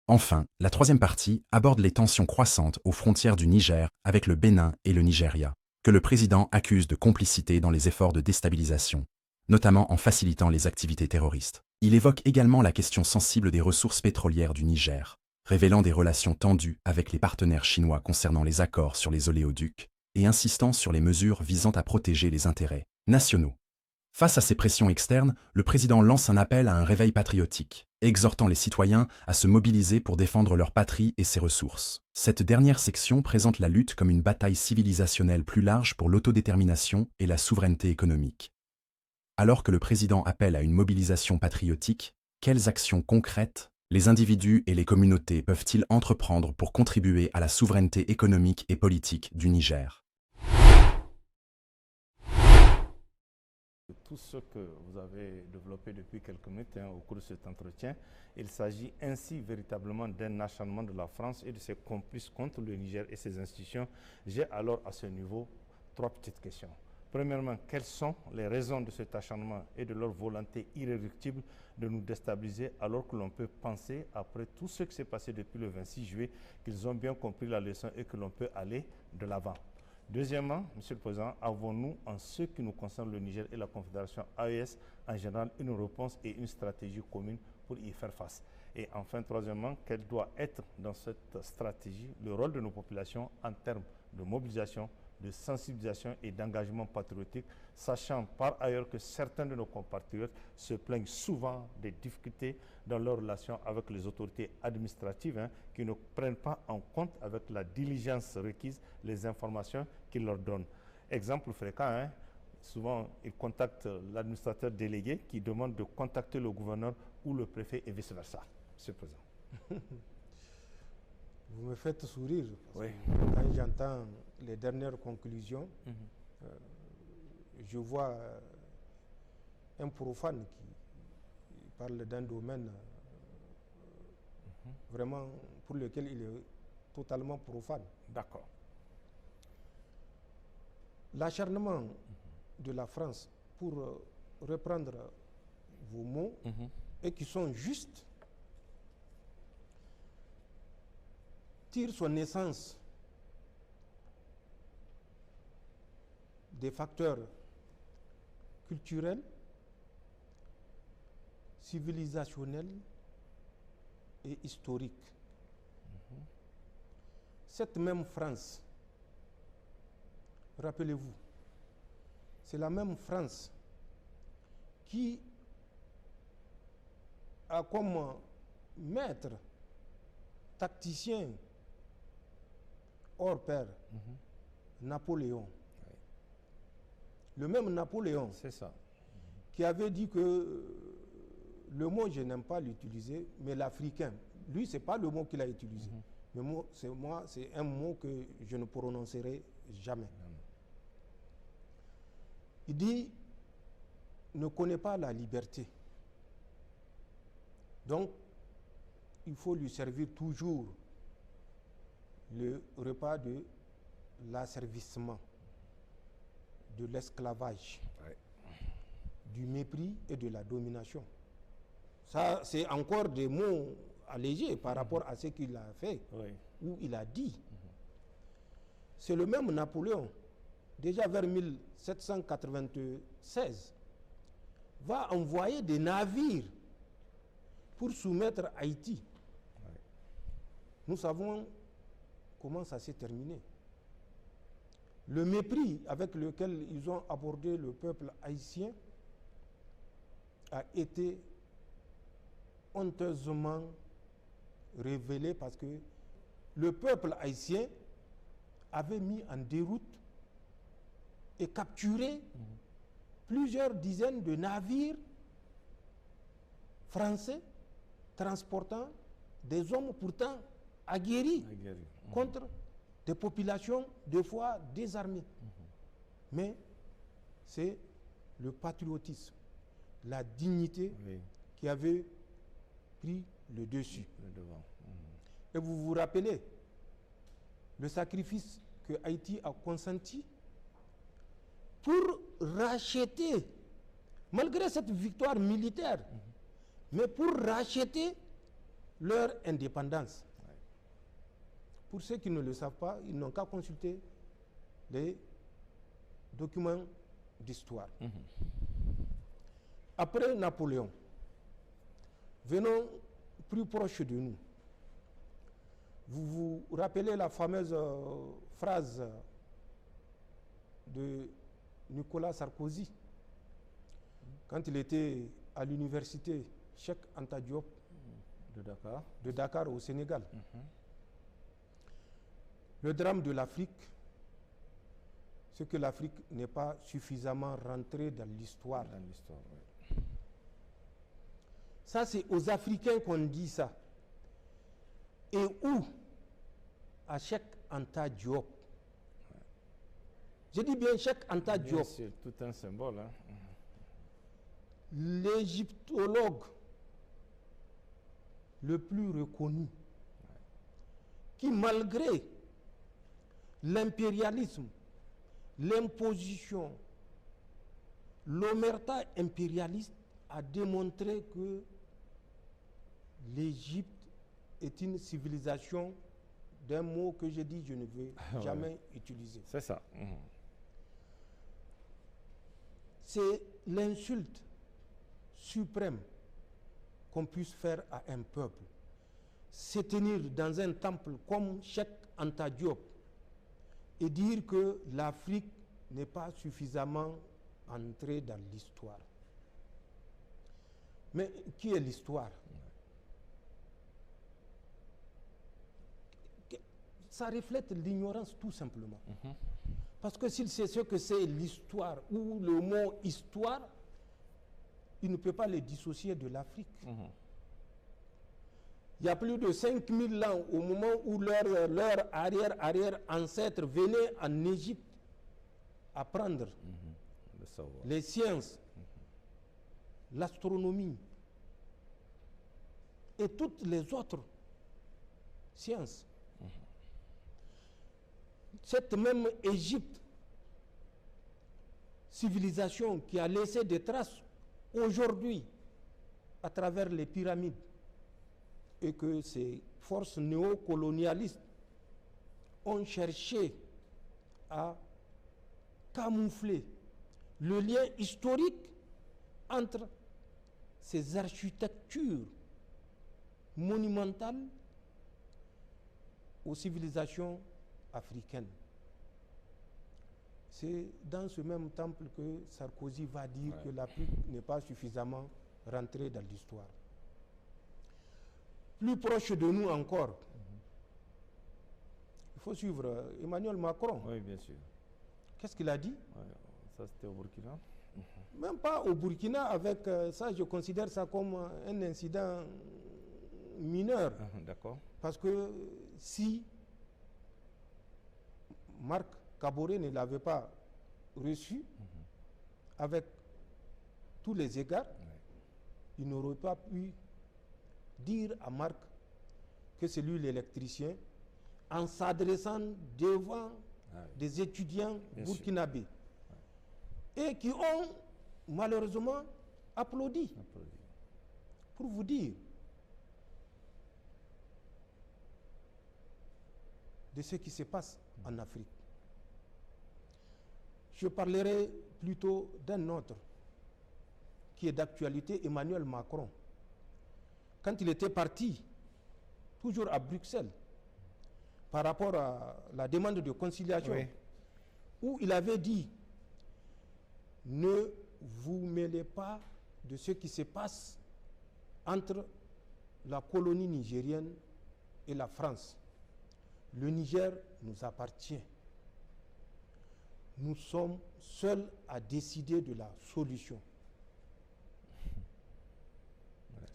Enfin, la troisième partie aborde les tensions croissantes aux frontières du Niger avec le Bénin et le Nigeria, que le président accuse de complicité dans les efforts de déstabilisation, notamment en facilitant les activités terroristes. Il évoque également la question sensible des ressources pétrolières du Niger, révélant des relations tendues avec les partenaires chinois concernant les accords sur les oléoducs et insistant sur les mesures visant à protéger les intérêts nationaux. Face à ces pressions externes, le président lance un appel à un réveil patriotique, exhortant les citoyens à se mobiliser pour défendre leur patrie et ses ressources. Cette dernière section présente la lutte comme une bataille civilisationnelle plus large pour l'autodétermination et la souveraineté économique. Alors que le président appelle à une mobilisation patriotique, quelles actions concrètes les individus et les communautés peuvent-ils entreprendre pour contribuer à la souveraineté économique et politique du Niger? Tout ce que vous avez développé depuis quelques minutes au cours de cet entretien, il s'agit ainsi véritablement d'un acharnement de la France et de ses complices contre le Niger et ses institutions. J'ai alors à ce niveau trois petites questions. Premièrement, quelles sont les raisons de cet acharnement et de leur volonté irréductible de nous déstabiliser alors que l'on peut penser, après tout ce qui s'est passé depuis le 26 juillet, qu'ils ont bien compris la leçon et que l'on peut aller de l'avant? Deuxièmement, Monsieur le Président, avons-nous, en ce qui nous concerne le Niger et la Confédération AES en général, une réponse et une stratégie commune pour y faire face? Et enfin, troisièmement, quel doit être dans cette stratégie le rôle de nos populations en termes de mobilisation, de sensibilisation et d'engagement patriotique, sachant par ailleurs que certains de nos compatriotes se plaignent souvent des difficultés dans leurs relations avec les autorités administratives qui ne prennent pas en compte avec la diligence requise les informations qu'ils leur donnent. Exemple fréquent, souvent ils contactent l'administrateur délégué qui demande de contacter le gouverneur ou le préfet et vice-versa. Monsieur le Président. Vous me faites sourire. Oui. Quand j'entends les dernières conclusions, je vois un profane qui parle d'un domaine vraiment pour lequel il est totalement profane. D'accord. L'acharnement de la France, pour reprendre vos mots, et qui sont justes, tire son essence des facteurs culturels, civilisationnels et historiques. Cette même France, rappelez-vous, c'est la même France qui a comme maître tacticien hors pair Napoléon. Oui. Le même Napoléon, c'est ça, qui avait dit que le mot, je n'aime pas l'utiliser, mais l'africain, lui, c'est pas le mot qu'il a utilisé. C'est un mot que je ne prononcerai jamais. Il dit, ne connaît pas la liberté. Donc, il faut lui servir toujours le repas de l'asservissement, de l'esclavage, du mépris et de la domination. Ça, c'est encore des mots allégés par rapport à ce qu'il a fait ou il a dit. C'est le même Napoléon, déjà vers 1796, va envoyer des navires pour soumettre Haïti. Nous savons comment ça s'est terminé. Le mépris avec lequel ils ont abordé le peuple haïtien a été honteusement révélé parce que le peuple haïtien avait mis en déroute et capturé plusieurs dizaines de navires français transportant des hommes pourtant aguerris contre des populations deux fois désarmées. Mais c'est le patriotisme, la dignité qui avait pris le dessus. Et vous vous rappelez le sacrifice que Haïti a consenti pour racheter, malgré cette victoire militaire, mais pour racheter leur indépendance. Pour ceux qui ne le savent pas, ils n'ont qu'à consulter les documents d'histoire. Après Napoléon, venons plus proche de nous. Vous vous rappelez la fameuse phrase de Nicolas Sarkozy quand il était à l'université Cheikh Anta Diop de Dakar au Sénégal. Le drame de l'Afrique, c'est que l'Afrique n'est pas suffisamment rentrée dans l'histoire. Ça, c'est aux Africains qu'on dit ça. Et où? À Cheikh Anta Diop. Je dis bien Cheikh Anta Diop. C'est tout un symbole. Hein. L'égyptologue le plus reconnu, qui malgré l'impérialisme, l'imposition, l'omerta impérialiste, a démontré que l'Égypte est une civilisation, d'un mot que j'ai dit, je ne veux jamais utiliser. C'est ça. C'est l'insulte suprême qu'on puisse faire à un peuple. Se tenir dans un temple comme Cheikh Anta Diop et dire que l'Afrique n'est pas suffisamment entrée dans l'histoire. Mais qui est l'histoire? Ça reflète l'ignorance tout simplement. Parce que s'il sait ce que c'est l'histoire ou le mot histoire, il ne peut pas les dissocier de l'Afrique. Il y a plus de 5000 ans, au moment où leur arrière-ancêtre venait en Égypte apprendre les sciences, l'astronomie et toutes les autres sciences. Cette même Égypte, civilisation qui a laissé des traces aujourd'hui à travers les pyramides, et que ces forces néocolonialistes ont cherché à camoufler le lien historique entre ces architectures monumentales aux civilisations africaines. C'est dans ce même temple que Sarkozy va dire que l'Afrique n'est pas suffisamment rentrée dans l'histoire. Plus proche de nous encore, il faut suivre Emmanuel Macron. Oui, bien sûr. Qu'est-ce qu'il a dit? Ça, c'était au Burkina. Même pas au Burkina, avec ça, je considère ça comme un incident mineur. D'accord. Parce que si Marc Kaboré ne l'avait pas reçu avec tous les égards, il n'aurait pas pu dire à Marc que c'est lui l'électricien en s'adressant devant des étudiants burkinabés et qui ont malheureusement applaudi. Pour vous dire de ce qui se passe en Afrique. Je parlerai plutôt d'un autre qui est d'actualité, Emmanuel Macron. Quand il était parti, toujours à Bruxelles, par rapport à la demande de conciliation, où il avait dit « Ne vous mêlez pas de ce qui se passe entre la colonie nigérienne et la France. Le Niger nous appartient. Nous sommes seuls à décider de la solution. »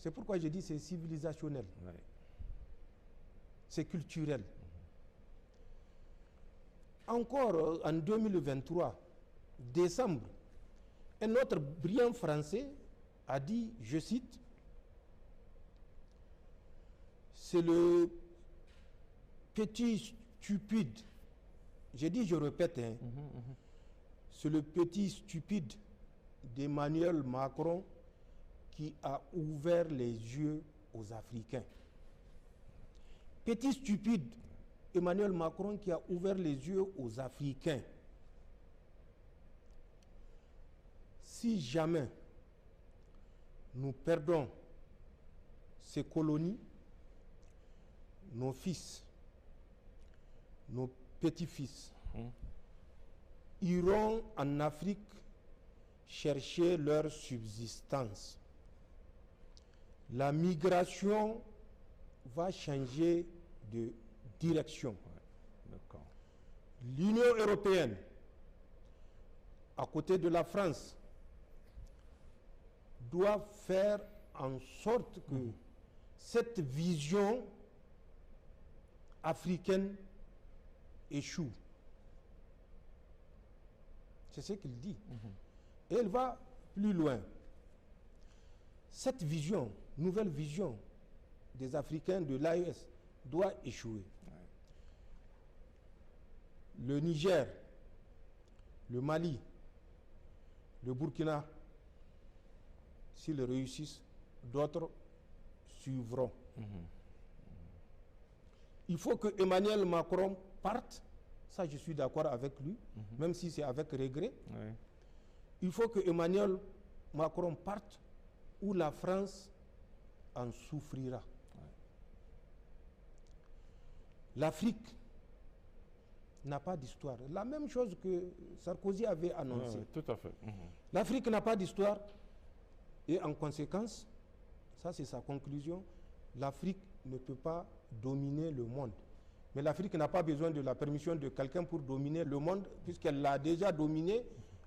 C'est pourquoi je dis c'est civilisationnel. C'est culturel. Encore en 2023, décembre, un autre brillant Français a dit, je cite, « C'est le petit stupide ». J'ai dit, je répète, c'est le petit stupide d'Emmanuel Macron qui a ouvert les yeux aux Africains. petit stupide Emmanuel Macron qui a ouvert les yeux aux Africains. Si jamais nous perdons ces colonies, nos fils, nos petits-fils iront en Afrique chercher leur subsistance. La migration va changer de direction. L'Union européenne, à côté de la France, doit faire en sorte que cette vision africaine échoue. C'est ce qu'il dit. Et elle va plus loin. Cette vision, nouvelle vision des Africains de l'AES doit échouer. Le Niger, le Mali, le Burkina, s'ils réussissent, d'autres suivront. Il faut que Emmanuel Macron parte, ça je suis d'accord avec lui, même si c'est avec regret. Il faut que Emmanuel Macron parte où la France en souffrira. L'Afrique n'a pas d'histoire. La même chose que Sarkozy avait annoncé. Tout à fait. L'Afrique n'a pas d'histoire et en conséquence, ça c'est sa conclusion, l'Afrique ne peut pas dominer le monde. Mais l'Afrique n'a pas besoin de la permission de quelqu'un pour dominer le monde, puisqu'elle l'a déjà dominé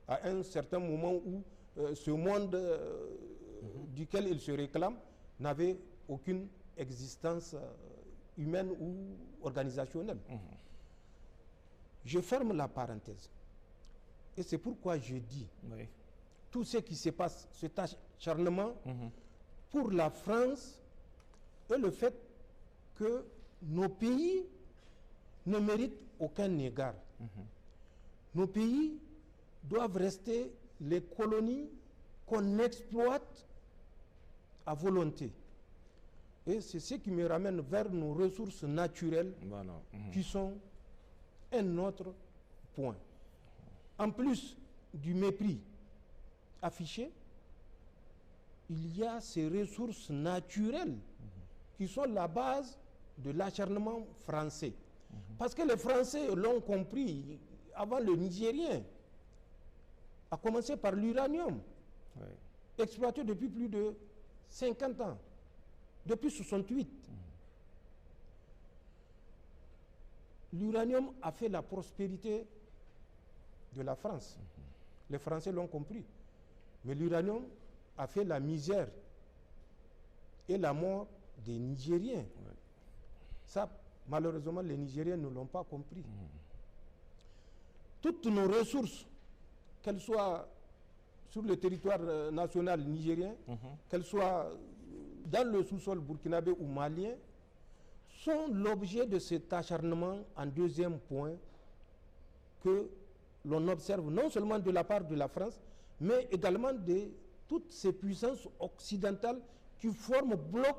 à un certain moment où ce monde duquel il se réclame n'avait aucune existence humaine ou organisationnelle. Je ferme la parenthèse. Et c'est pourquoi je dis, tout ce qui se passe, cet acharnement pour la France et le fait que nos pays ne méritent aucun égard. Nos pays doivent rester les colonies qu'on exploite à volonté. Et c'est ce qui me ramène vers nos ressources naturelles qui sont un autre point. En plus du mépris affiché, il y a ces ressources naturelles qui sont la base de l'acharnement français. Parce que les Français l'ont compris avant le Nigérien, à commencer par l'uranium, exploité depuis plus de 50 ans, depuis 68. L'uranium a fait la prospérité de la France. Les Français l'ont compris. Mais l'uranium a fait la misère et la mort des Nigériens. Ça, malheureusement, les Nigériens ne l'ont pas compris. Toutes nos ressources, qu'elles soient sur le territoire national nigérien, qu'elles soient dans le sous-sol burkinabé ou malien, sont l'objet de cet acharnement en deuxième point que l'on observe non seulement de la part de la France, mais également de toutes ces puissances occidentales qui forment bloc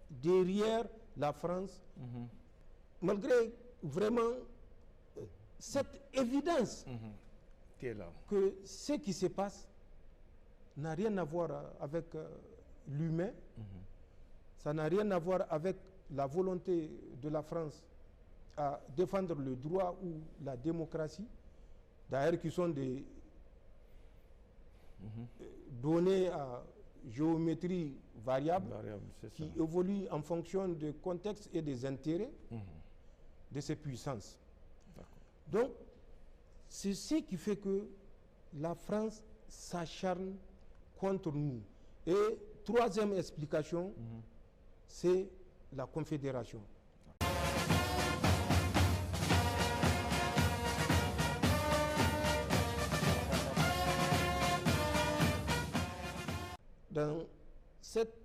derrière la France, malgré vraiment cette évidence qui est là, que ce qui se passe n'a rien à voir avec l'humain, ça n'a rien à voir avec la volonté de la France à défendre le droit ou la démocratie, d'ailleurs qui sont des données à géométrie variable qui évoluent en fonction du contexte et des intérêts de ces puissances. Donc, c'est ce qui fait que la France s'acharne contre nous. Et troisième explication, c'est la Confédération. Dans cette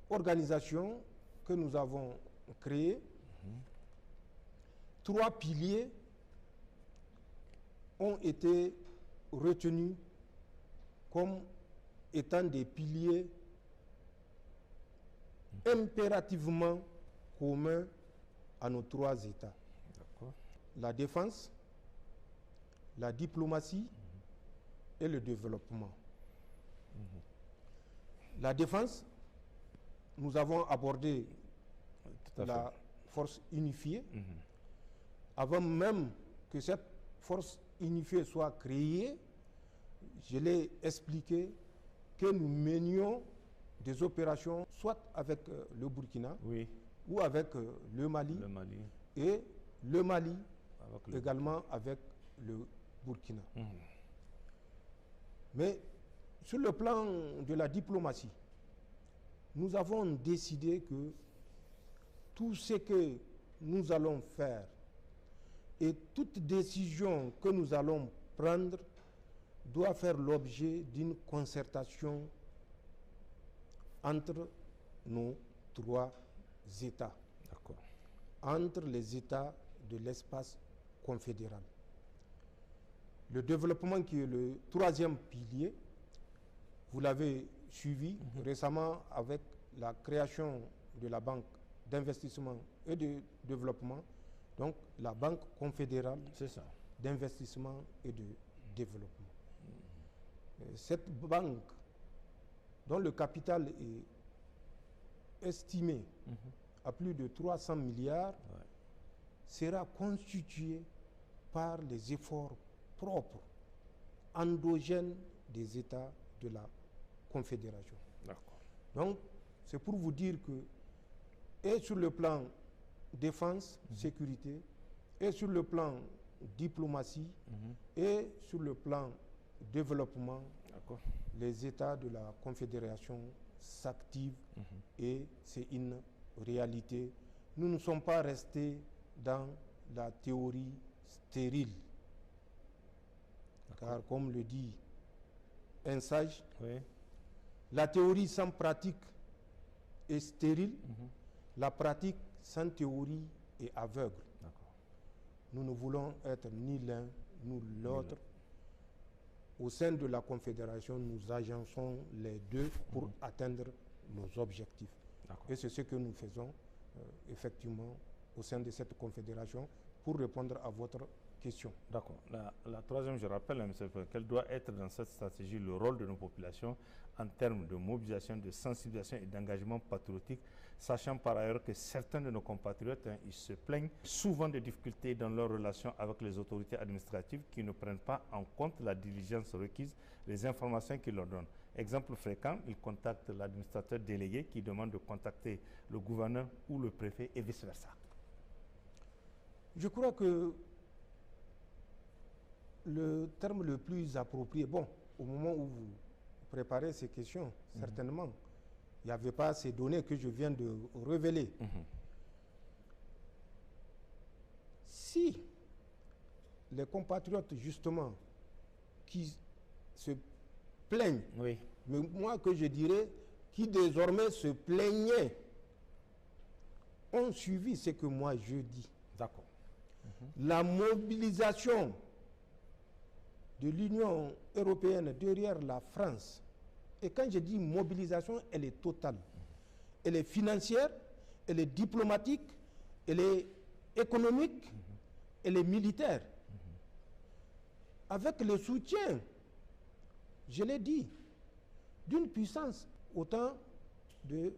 organisation que nous avons créée, trois piliers ont été retenus comme étant des piliers impérativement commun à nos trois États. La défense, la diplomatie et le développement. La défense, nous avons abordé la force unifiée. Avant même que cette force unifiée soit créée, je l'ai expliqué que nous menions des opérations soit avec le Burkina ou avec le Mali, et le Mali également avec le Burkina. Mais sur le plan de la diplomatie, nous avons décidé que tout ce que nous allons faire et toute décision que nous allons prendre doit faire l'objet d'une concertation entre nos trois États, entre les États de l'espace confédéral. Le développement qui est le troisième pilier, vous l'avez suivi récemment avec la création de la Banque d'investissement et de développement, donc la Banque confédérale d'investissement et de développement. Cette banque, dont le capital est estimé à plus de 300 milliards, sera constituée par les efforts propres, endogènes des États de la Confédération. Donc, c'est pour vous dire que, et sur le plan défense, sécurité, et sur le plan diplomatie, et sur le plan développement, les États de la Confédération s'activent et c'est une réalité. Nous ne sommes pas restés dans la théorie stérile. Car comme le dit un sage, la théorie sans pratique est stérile, la pratique sans théorie est aveugle. Nous ne voulons être ni l'un ni l'autre. Au sein de la Confédération, nous agençons les deux pour atteindre nos objectifs. Et c'est ce que nous faisons effectivement au sein de cette Confédération pour répondre à votre question. D'accord. La troisième, je rappelle, M. quel doit être dans cette stratégie le rôle de nos populations en termes de mobilisation, de sensibilisation et d'engagement patriotique, sachant par ailleurs que certains de nos compatriotes, ils se plaignent souvent des difficultés dans leurs relations avec les autorités administratives qui ne prennent pas en compte la diligence requise, les informations qu'ils leur donnent. Exemple fréquent, ils contactent l'administrateur délégué qui demande de contacter le gouverneur ou le préfet et vice-versa. Je crois que le terme le plus approprié, bon, au moment où vous préparez ces questions, certainement, il n'y avait pas ces données que je viens de révéler. Si les compatriotes, justement, qui se plaignent, mais moi que je dirais, qui désormais se plaignaient, ont suivi ce que moi je dis. D'accord. La mobilisation de l'Union européenne derrière la France, et quand je dis mobilisation, elle est totale. Elle est financière, elle est diplomatique, elle est économique, elle est militaire. Avec le soutien, je l'ai dit, d'une puissance autant de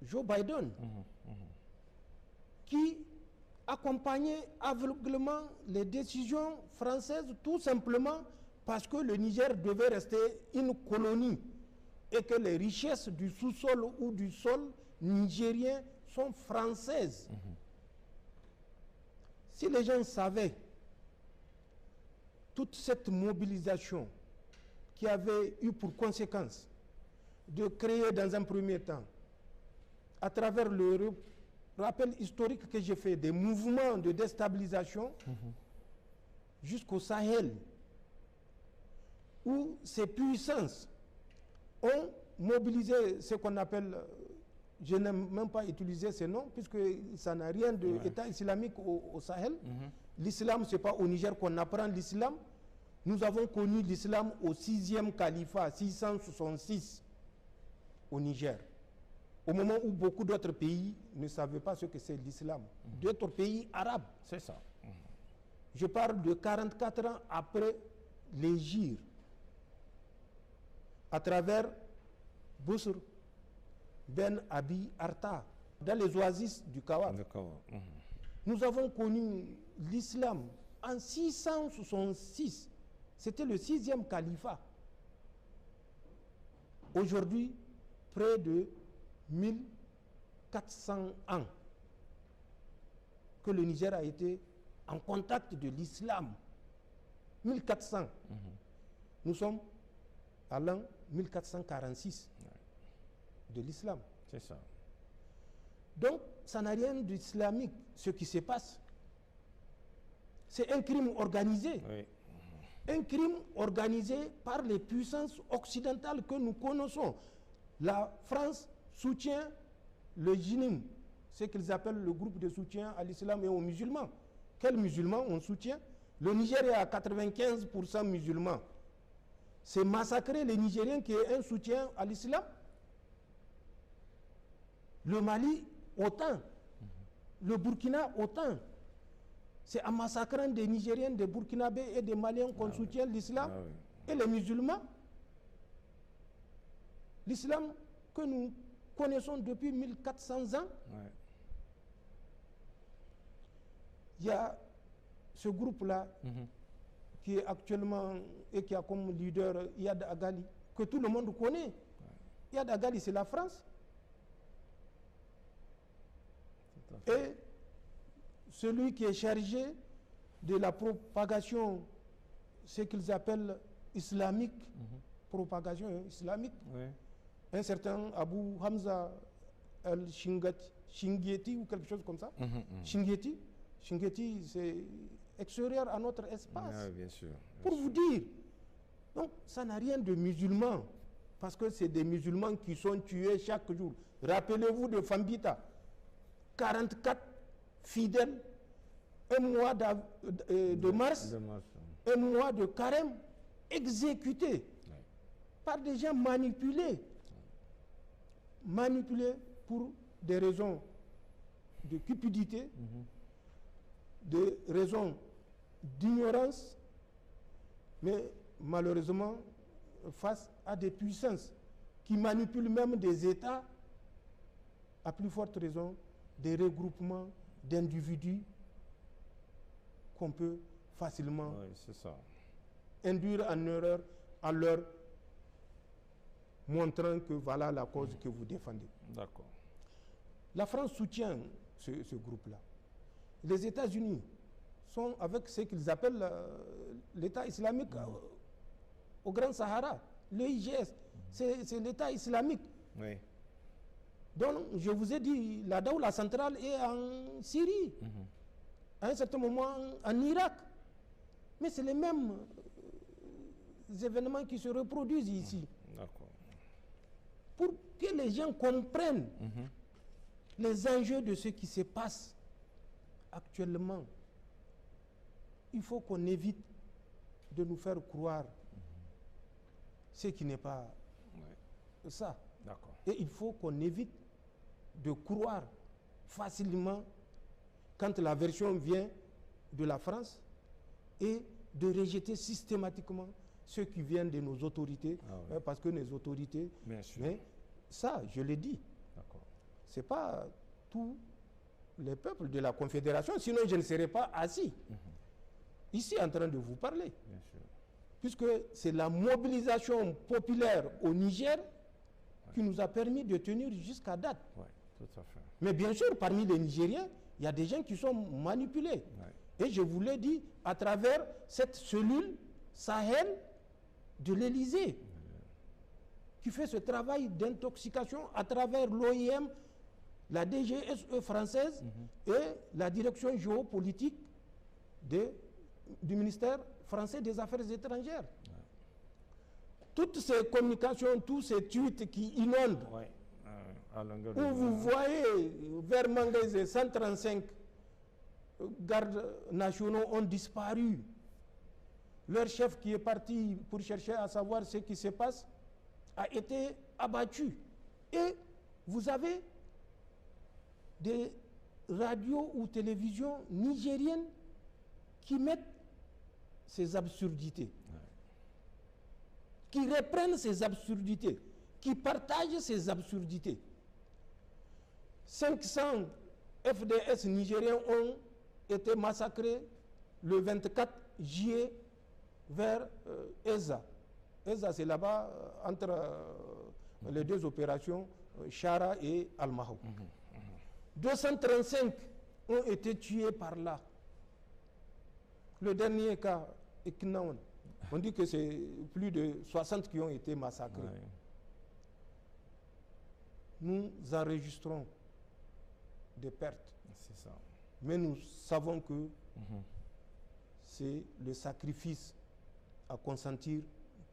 Joe Biden, qui accompagner aveuglément les décisions françaises tout simplement parce que le Niger devait rester une colonie et que les richesses du sous-sol ou du sol nigérien sont françaises. Si les gens savaient toute cette mobilisation qui avait eu pour conséquence de créer dans un premier temps, à travers le rappel historique que j'ai fait des mouvements de déstabilisation jusqu'au Sahel, où ces puissances ont mobilisé ce qu'on appelle, je n'aime même pas utiliser ce nom, puisque ça n'a rien d'État islamique au Sahel. L'islam, ce n'est pas au Niger qu'on apprend l'islam. Nous avons connu l'islam au 6e califat, 666, au Niger. Au moment où beaucoup d'autres pays ne savaient pas ce que c'est l'islam. D'autres pays arabes. C'est ça. Je parle de 44 ans après l'hégire, à travers Bousr Ben Abi Arta, dans les oasis du Kawa. Nous avons connu l'islam en 666. C'était le 6e califat. Aujourd'hui, près de 1400 ans que le Niger a été en contact de l'islam. 1400. Nous sommes à l'an 1446 de l'islam. C'est ça. Donc, ça n'a rien d'islamique, ce qui se passe. C'est un crime organisé. Oui. Un crime organisé par les puissances occidentales que nous connaissons. La France soutient le JNIM, ce qu'ils appellent le groupe de soutien à l'islam et aux musulmans. Quels musulmans on soutient? Le Niger est à 95% musulmans. C'est massacrer les Nigériens qui est un soutien à l'islam. Le Mali, autant. Le Burkina, autant. C'est en massacrant des Nigériens, des Burkinabés et des Maliens qu'on soutient l'islam et les musulmans. L'islam que nous connaissons depuis 1400 ans. Il y a ce groupe-là qui est actuellement et qui a comme leader Iyad Agali, que tout le monde connaît. Iyad Agali, c'est la France. Et celui qui est chargé de la propagation, ce qu'ils appellent islamique, propagation islamique, un certain Abu Hamza al-Shingieti ou quelque chose comme ça. Shingieti, c'est extérieur à notre espace. Bien sûr. Pour vous dire, donc ça n'a rien de musulman, parce que c'est des musulmans qui sont tués chaque jour. Rappelez-vous de Fambita, 44 fidèles, un mois de mars, un mois de carême, exécutés par des gens manipulés. Manipulés pour des raisons de cupidité, des raisons d'ignorance, mais malheureusement face à des puissances qui manipulent même des États, à plus forte raison des regroupements d'individus qu'on peut facilement induire en erreur en leur montrant que voilà la cause que vous défendez. D'accord. La France soutient ce groupe-là. Les États-Unis sont avec ce qu'ils appellent l'État islamique au Grand Sahara, le IGS, c'est l'État islamique. Oui. Donc, je vous ai dit, la Daoula centrale est en Syrie, à un certain moment en Irak. Mais c'est les mêmes événements qui se reproduisent ici. D'accord. Pour que les gens comprennent les enjeux de ce qui se passe actuellement, il faut qu'on évite de nous faire croire ce qui n'est pas ça. Et il faut qu'on évite de croire facilement quand la version vient de la France et de rejeter systématiquement ce qui vient de nos autorités, parce que nos autorités, mais ça, je l'ai dit, ce n'est pas tous les peuples de la Confédération, sinon je ne serais pas assis ici en train de vous parler. Puisque c'est la mobilisation populaire au Niger qui nous a permis de tenir jusqu'à date. Tout à fait. Mais bien sûr, parmi les Nigériens, il y a des gens qui sont manipulés. Et je vous l'ai dit, à travers cette cellule Sahel de l'Élysée, qui fait ce travail d'intoxication à travers l'OIM, la DGSE française et la direction géopolitique du ministère français des Affaires étrangères. Toutes ces communications, tous ces tweets qui inondent, où vous voyez vers Mangaise, 135 gardes nationaux ont disparu. Leur chef qui est parti pour chercher à savoir ce qui se passe a été abattu. Et Vous avez des radios ou télévisions nigériennes qui mettent ces absurdités, qui reprennent ces absurdités, qui partagent ces absurdités. 500 FDS nigériens ont été massacrés le 24 juillet vers Eza. Eza, c'est là-bas, entre les deux opérations, Chara et Al-Mahou. 235 ont été tués par là. Le dernier cas, Eknaon, on dit que c'est plus de 60 qui ont été massacrés. Ouais. Nous enregistrons des pertes. C'est ça. Mais nous savons que c'est le sacrifice à consentir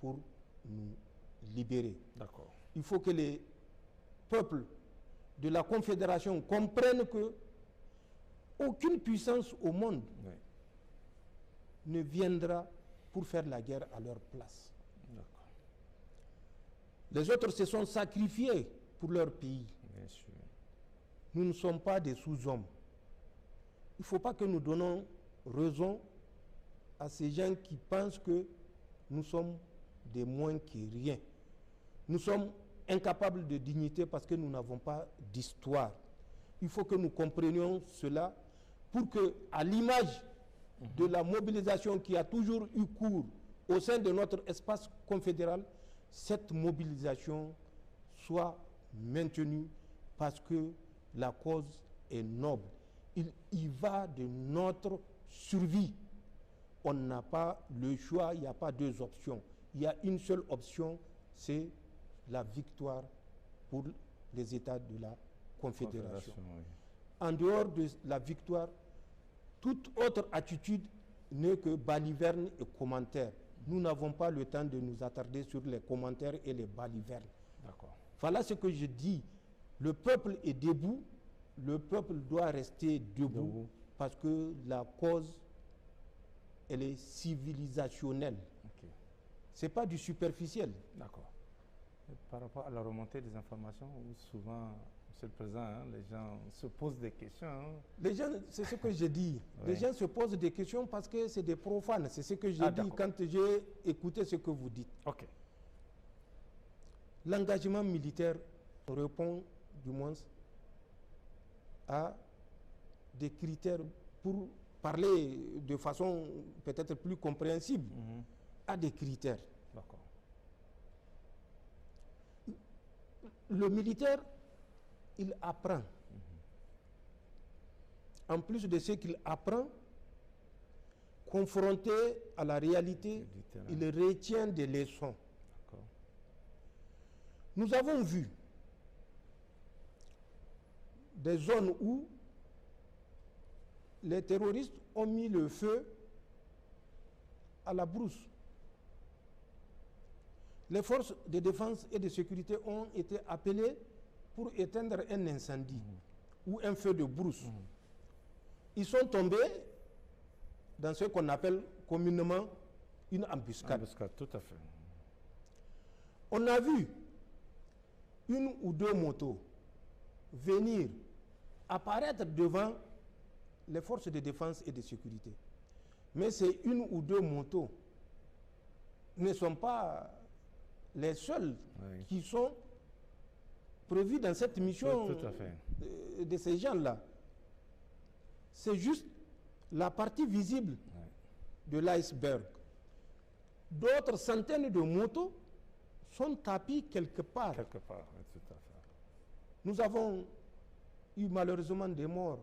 pour nous libérer. D'accord. Il faut que les peuples de la Confédération comprennent que aucune puissance au monde ne viendra pour faire la guerre à leur place. Les autres se sont sacrifiés pour leur pays. Bien sûr. Nous ne sommes pas des sous-hommes. Il ne faut pas que nous donnons raison à ces gens qui pensent que nous sommes des moins que rien. Nous sommes incapables de dignité parce que nous n'avons pas d'histoire. Il faut que nous comprenions cela pour que, à l'image de la mobilisation qui a toujours eu cours au sein de notre espace confédéral, cette mobilisation soit maintenue parce que la cause est noble. Il y va de notre survie. On n'a pas le choix, il n'y a pas deux options. Il y a une seule option, c'est la victoire pour les États de la Confédération. Oui. En dehors de la victoire, toute autre attitude n'est que baliverne et commentaire. Nous n'avons pas le temps de nous attarder sur les commentaires et les balivernes. Voilà ce que je dis. Le peuple est debout, le peuple doit rester debout parce que la cause, elle est civilisationnelle. Ce n'est pas du superficiel. D'accord. Par rapport à la remontée des informations, souvent, Monsieur le Président, les gens se posent des questions. Les gens, c'est ce que j'ai dit. Les gens se posent des questions parce que c'est des profanes. C'est ce que j'ai dit quand j'ai écouté ce que vous dites. Ok. L'engagement militaire répond, du moins, à des critères, pour parler de façon peut-être plus compréhensible, à des critères. D'accord. Le militaire, il apprend. En plus de ce qu'il apprend, confronté à la réalité, il retient des leçons. Nous avons vu des zones où les terroristes ont mis le feu à la brousse. Les forces de défense et de sécurité ont été appelées pour éteindre un incendie ou un feu de brousse. Ils sont tombés dans ce qu'on appelle communément une embuscade. Embuscade, tout à fait. On a vu une ou deux motos venir apparaître devant les forces de défense et de sécurité. Mais ces une ou deux motos ne sont pas les seuls qui sont prévus dans cette mission de ces gens-là. C'est juste la partie visible de l'iceberg. D'autres centaines de motos sont tapis quelque part. Quelque part, oui, tout à fait. Nous avons eu malheureusement des morts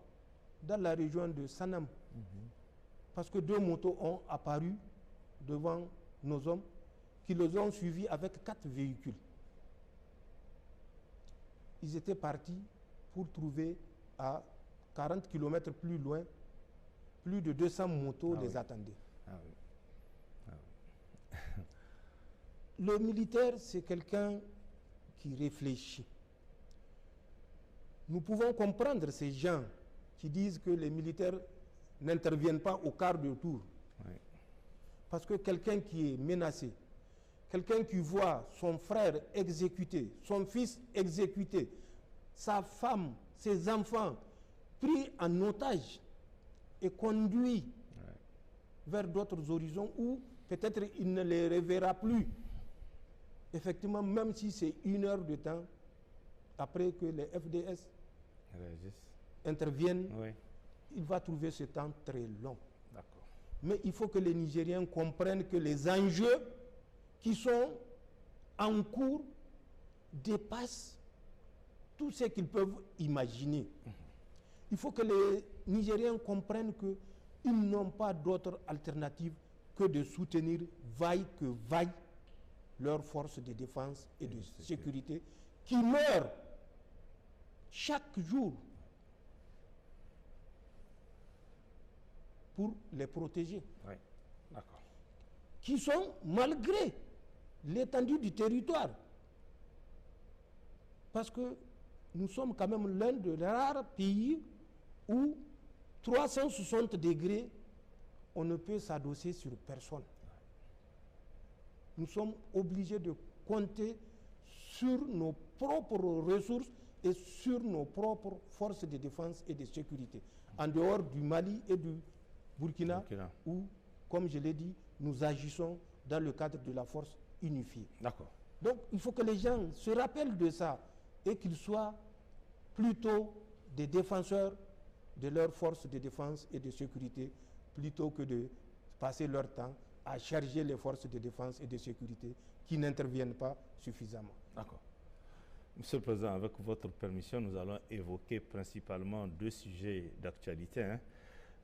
dans la région de Sanam, parce que deux motos ont apparu devant nos hommes qui les ont suivis avec 4 véhicules. Ils étaient partis pour trouver à 40 km plus loin, plus de 200 motos les attendaient. Le militaire, c'est quelqu'un qui réfléchit. Nous pouvons comprendre ces gens qui disent que les militaires n'interviennent pas au quart de tour. Parce que quelqu'un qui est menacé, quelqu'un qui voit son frère exécuté, son fils exécuté, sa femme, ses enfants pris en otage et conduits vers d'autres horizons où peut-être il ne les reverra plus. Effectivement, même si c'est 1 heure de temps, après que les FDS interviennent, il va trouver ce temps très long. Mais il faut que les Nigériens comprennent que les enjeux qui sont en cours dépassent tout ce qu'ils peuvent imaginer. Il faut que les Nigériens comprennent qu'ils n'ont pas d'autre alternative que de soutenir, vaille que vaille, leurs forces de défense et de sécurité qui meurent chaque jour pour les protéger. Qui sont, malgré l'étendue du territoire, parce que nous sommes quand même l'un des rares pays où 360 degrés, on ne peut s'adosser sur personne. Nous sommes obligés de compter sur nos propres ressources et sur nos propres forces de défense et de sécurité, en dehors du Mali et du Burkina, où, comme je l'ai dit, nous agissons dans le cadre de la force unifiée. Donc, il faut que les gens se rappellent de ça et qu'ils soient plutôt des défenseurs de leurs forces de défense et de sécurité, plutôt que de passer leur temps à charger les forces de défense et de sécurité qui n'interviennent pas suffisamment. Monsieur le Président, avec votre permission, nous allons évoquer principalement 2 sujets d'actualité.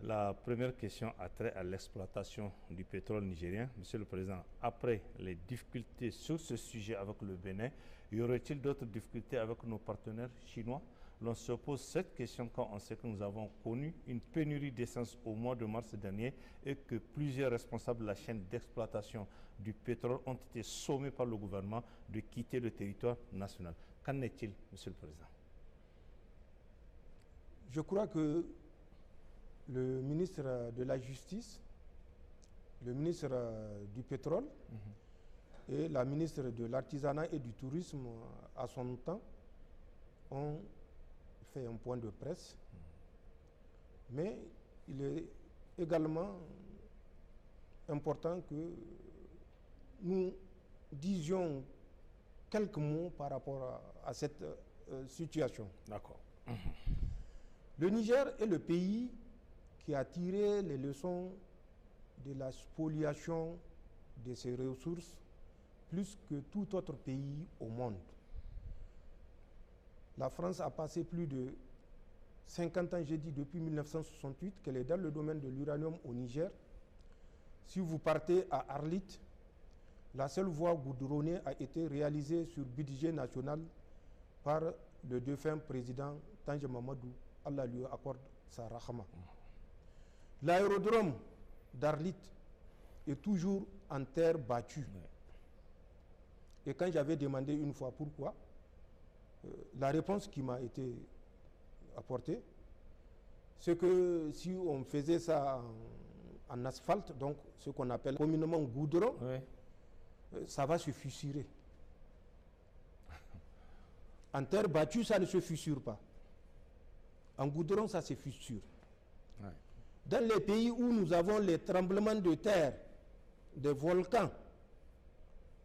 La première question a trait à l'exploitation du pétrole nigérien. Monsieur le Président, après les difficultés sur ce sujet avec le Bénin, y aurait-il d'autres difficultés avec nos partenaires chinois? L'on se pose cette question quand on sait que nous avons connu une pénurie d'essence au mois de mars dernier et que plusieurs responsables de la chaîne d'exploitation du pétrole ont été sommés par le gouvernement de quitter le territoire national. Qu'en est-il, Monsieur le Président? Je crois que le ministre de la Justice, le ministre du Pétrole et la ministre de l'Artisanat et du Tourisme, à son temps, ont fait un point de presse. Mais il est également important que nous disions quelques mots par rapport à cette situation. Le Niger est le pays qui a tiré les leçons de la spoliation de ses ressources plus que tout autre pays au monde. La France a passé plus de 50 ans, j'ai dit depuis 1968, qu'elle est dans le domaine de l'uranium au Niger. Si vous partez à Arlit, la seule voie goudronnée a été réalisée sur budget national par le défunt président Tandja Mamadou, Allah lui accorde sa rahma. L'aérodrome d'Arlit est toujours en terre battue. Et quand j'avais demandé une fois pourquoi, la réponse qui m'a été apportée, c'est que si on faisait ça en asphalte, donc ce qu'on appelle communément goudron, ça va se fissurer. En terre battue, ça ne se fissure pas. En goudron, ça se fissure. Dans les pays où nous avons les tremblements de terre, des volcans,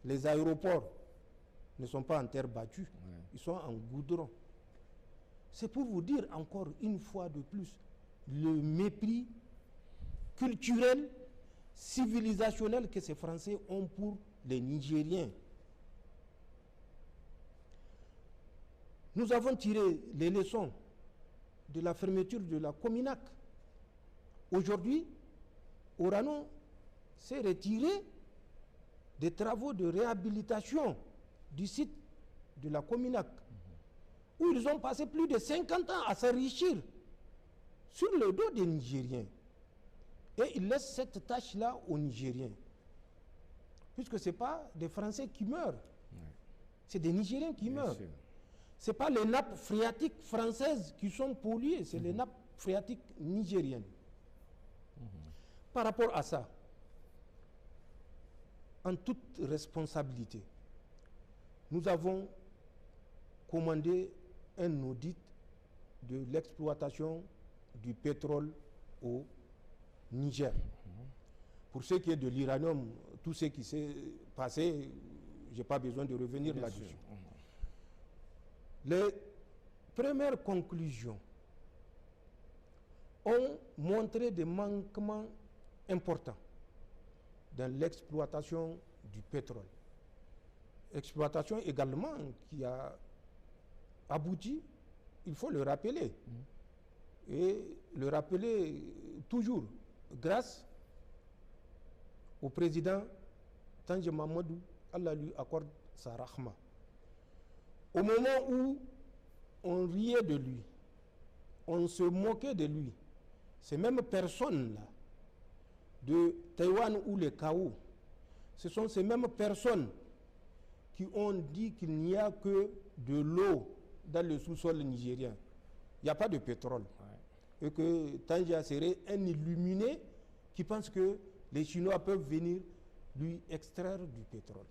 les aéroports ne sont pas en terre battue, ils sont en goudron. C'est pour vous dire encore une fois de plus le mépris culturel, civilisationnel que ces Français ont pour les Nigériens. Nous avons tiré les leçons de la fermeture de la Cominac. Aujourd'hui, Orano s'est retiré des travaux de réhabilitation du site de la Cominac, où ils ont passé plus de 50 ans à s'enrichir sur le dos des Nigériens. Et ils laissent cette tâche-là aux Nigériens. Puisque ce n'est pas des Français qui meurent, c'est des Nigériens qui meurent. Ce n'est pas les nappes phréatiques françaises qui sont polluées, c'est les nappes phréatiques nigériennes. Par rapport à ça, en toute responsabilité, nous avons commandé un audit de l'exploitation du pétrole au Niger. Pour ce qui est de l'uranium, tout ce qui s'est passé, je n'ai pas besoin de revenir là-dessus. Les premières conclusions ont montré des manquements importants dans l'exploitation du pétrole. Exploitation également qui a abouti, il faut le rappeler, et le rappeler toujours grâce au président Tandja Mamadou, Allah lui accorde sa rahma. Au moment où on riait de lui, on se moquait de lui, ces mêmes personnes-là, de Taïwan ou le chaos, ce sont ces mêmes personnes qui ont dit qu'il n'y a que de l'eau dans le sous-sol nigérien. Il n'y a pas de pétrole. Ouais. Et que Tandja serait un illuminé qui pense que les Chinois peuvent venir lui extraire du pétrole.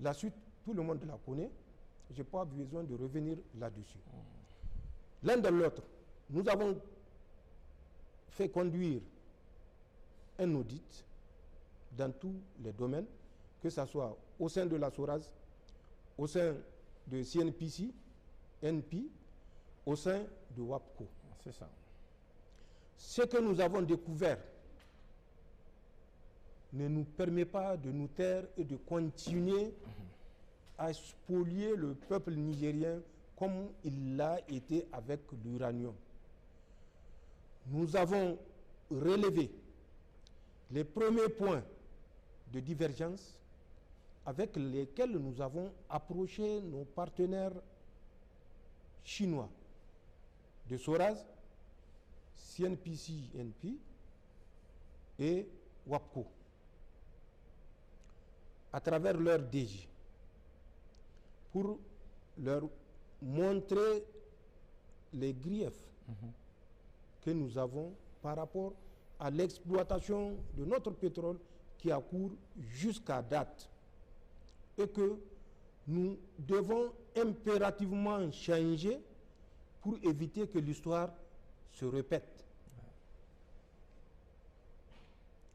La suite, tout le monde la connaît. Je n'ai pas besoin de revenir là-dessus. L'un de l'autre, nous avons fait conduire un audit dans tous les domaines, que ce soit au sein de la SORAS, au sein de CNPC, NP, au sein de WAPCO. C'est ça. Ce que nous avons découvert ne nous permet pas de nous taire et de continuer à spolier le peuple nigérien comme il l'a été avec l'uranium. Nous avons relevé les premiers points de divergence avec lesquels nous avons approché nos partenaires chinois de SORAS, CNPC-NP et WAPCO, à travers leur DG, pour leur montrer les griefs que nous avons par rapport à l'exploitation de notre pétrole qui a cours jusqu'à date et que nous devons impérativement changer pour éviter que l'histoire se répète.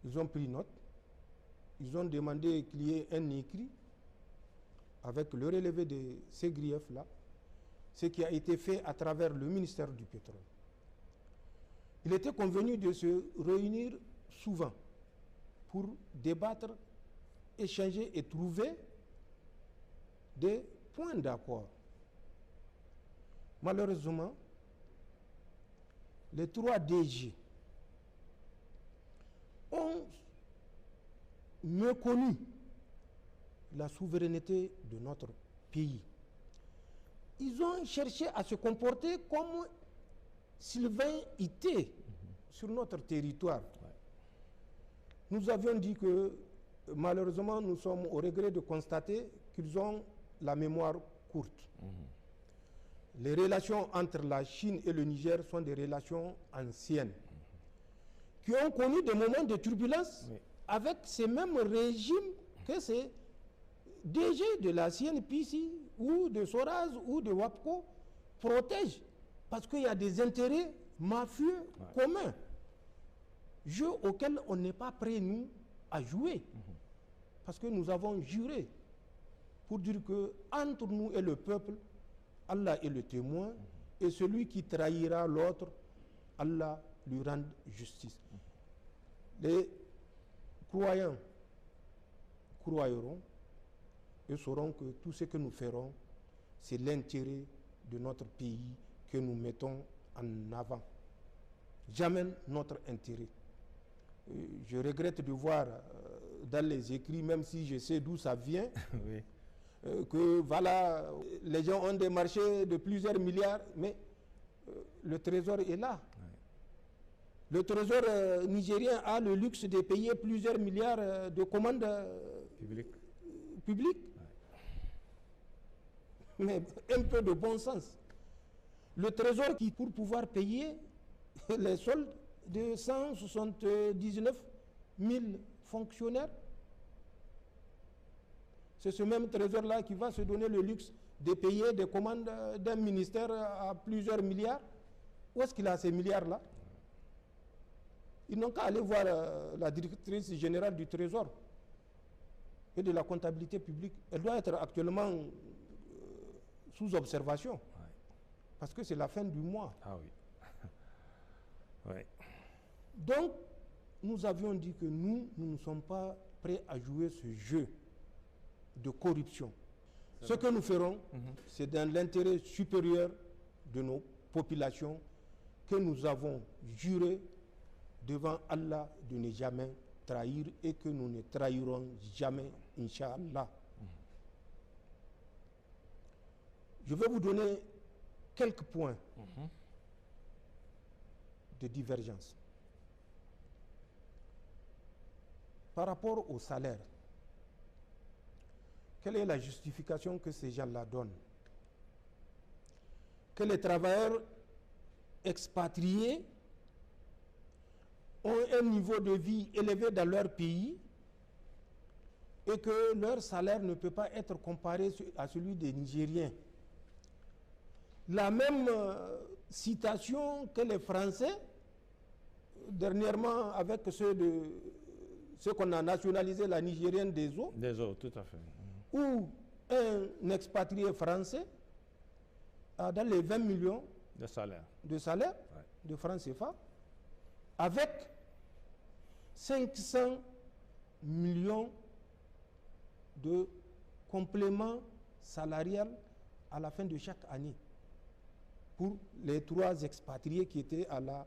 Ils ont pris note, ils ont demandé qu'il y ait un écrit avec le relevé de ces griefs-là, ce qui a été fait à travers le ministère du pétrole. Il était convenu de se réunir souvent pour débattre, échanger et trouver des points d'accord. Malheureusement, les 3 DG ont méconnu la souveraineté de notre pays. Ils ont cherché à se comporter comme Sylvain était sur notre territoire. Nous avions dit que malheureusement nous sommes au regret de constater qu'ils ont la mémoire courte. Les relations entre la Chine et le Niger sont des relations anciennes qui ont connu des moments de turbulence avec ces mêmes régimes que ces DG de la CNPC ou de SORAS ou de WAPCO protègent parce qu'il y a des intérêts mafieux communs, jeu auquel on n'est pas prêt, nous, à jouer. Parce que nous avons juré pour dire que entre nous et le peuple, Allah est le témoin, et celui qui trahira l'autre, Allah lui rende justice. Les croyants croiront et sauront que tout ce que nous ferons, c'est l'intérêt de notre pays que nous mettons en avant. Jamais notre intérêt. Je regrette de voir dans les écrits, même si je sais d'où ça vient, que voilà, les gens ont des marchés de plusieurs milliards, mais le trésor est là. Le trésor nigérien a le luxe de payer plusieurs milliards de commandes publiques. Mais un peu de bon sens. Le trésor qui, pour pouvoir payer les soldes de 179 000 fonctionnaires, c'est ce même trésor-là qui va se donner le luxe de payer des commandes d'un ministère à plusieurs milliards. Où est-ce qu'il a ces milliards-là? Ils n'ont qu'à aller voir la directrice générale du Trésor et de la comptabilité publique. Elle doit être actuellement sous observation. Ouais. Parce que c'est la fin du mois. Ah oui. Ouais. Donc, nous avions dit que nous ne sommes pas prêts à jouer ce jeu de corruption. Ce que nous ferons, c'est dans l'intérêt supérieur de nos populations que nous avons juré devant Allah de ne jamais trahir et que nous ne trahirons jamais, Inch'Allah. Je vais vous donner quelques points de divergence. Par rapport au salaire, quelle est la justification que ces gens-là donnent? Que les travailleurs expatriés ont un niveau de vie élevé dans leur pays et que leur salaire ne peut pas être comparé à celui des Nigériens. La même citation que les Français, dernièrement avec ceux qu'on a nationalisé, la Nigérienne des eaux. Des eaux, tout à fait. Où un expatrié français a dans les 20 millions de salaire ouais, de francs CFA, avec 500 millions de compléments salarial à la fin de chaque année pour les 3 expatriés qui étaient à la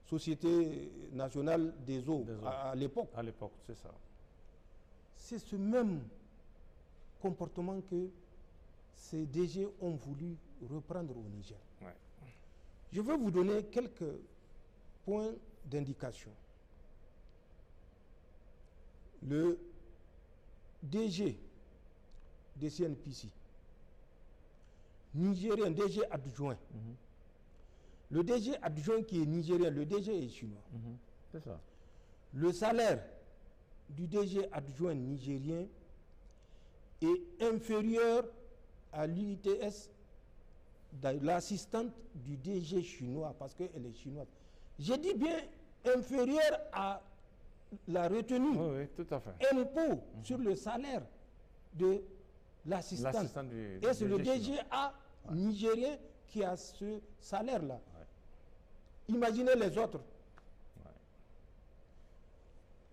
Société nationale des eaux à l'époque. À l'époque, c'est ça. C'est ce même comportement que ces DG ont voulu reprendre au Niger. Ouais. Je vais vous donner quelques points d'indication. Le DG des CNPC, nigérien, DG adjoint. Le DG adjoint qui est nigérien, le DG est chinois. C'est ça. Le salaire du DG adjoint nigérien est inférieur à l'UITS de l'assistante du DG chinois, parce qu'elle est chinoise. J'ai dit bien inférieur à la retenue, oui, tout à fait, impôt sur le salaire de l'assistante. Et c'est le DGA nigérien qui a ce salaire-là. Ouais. Imaginez les autres. Ouais.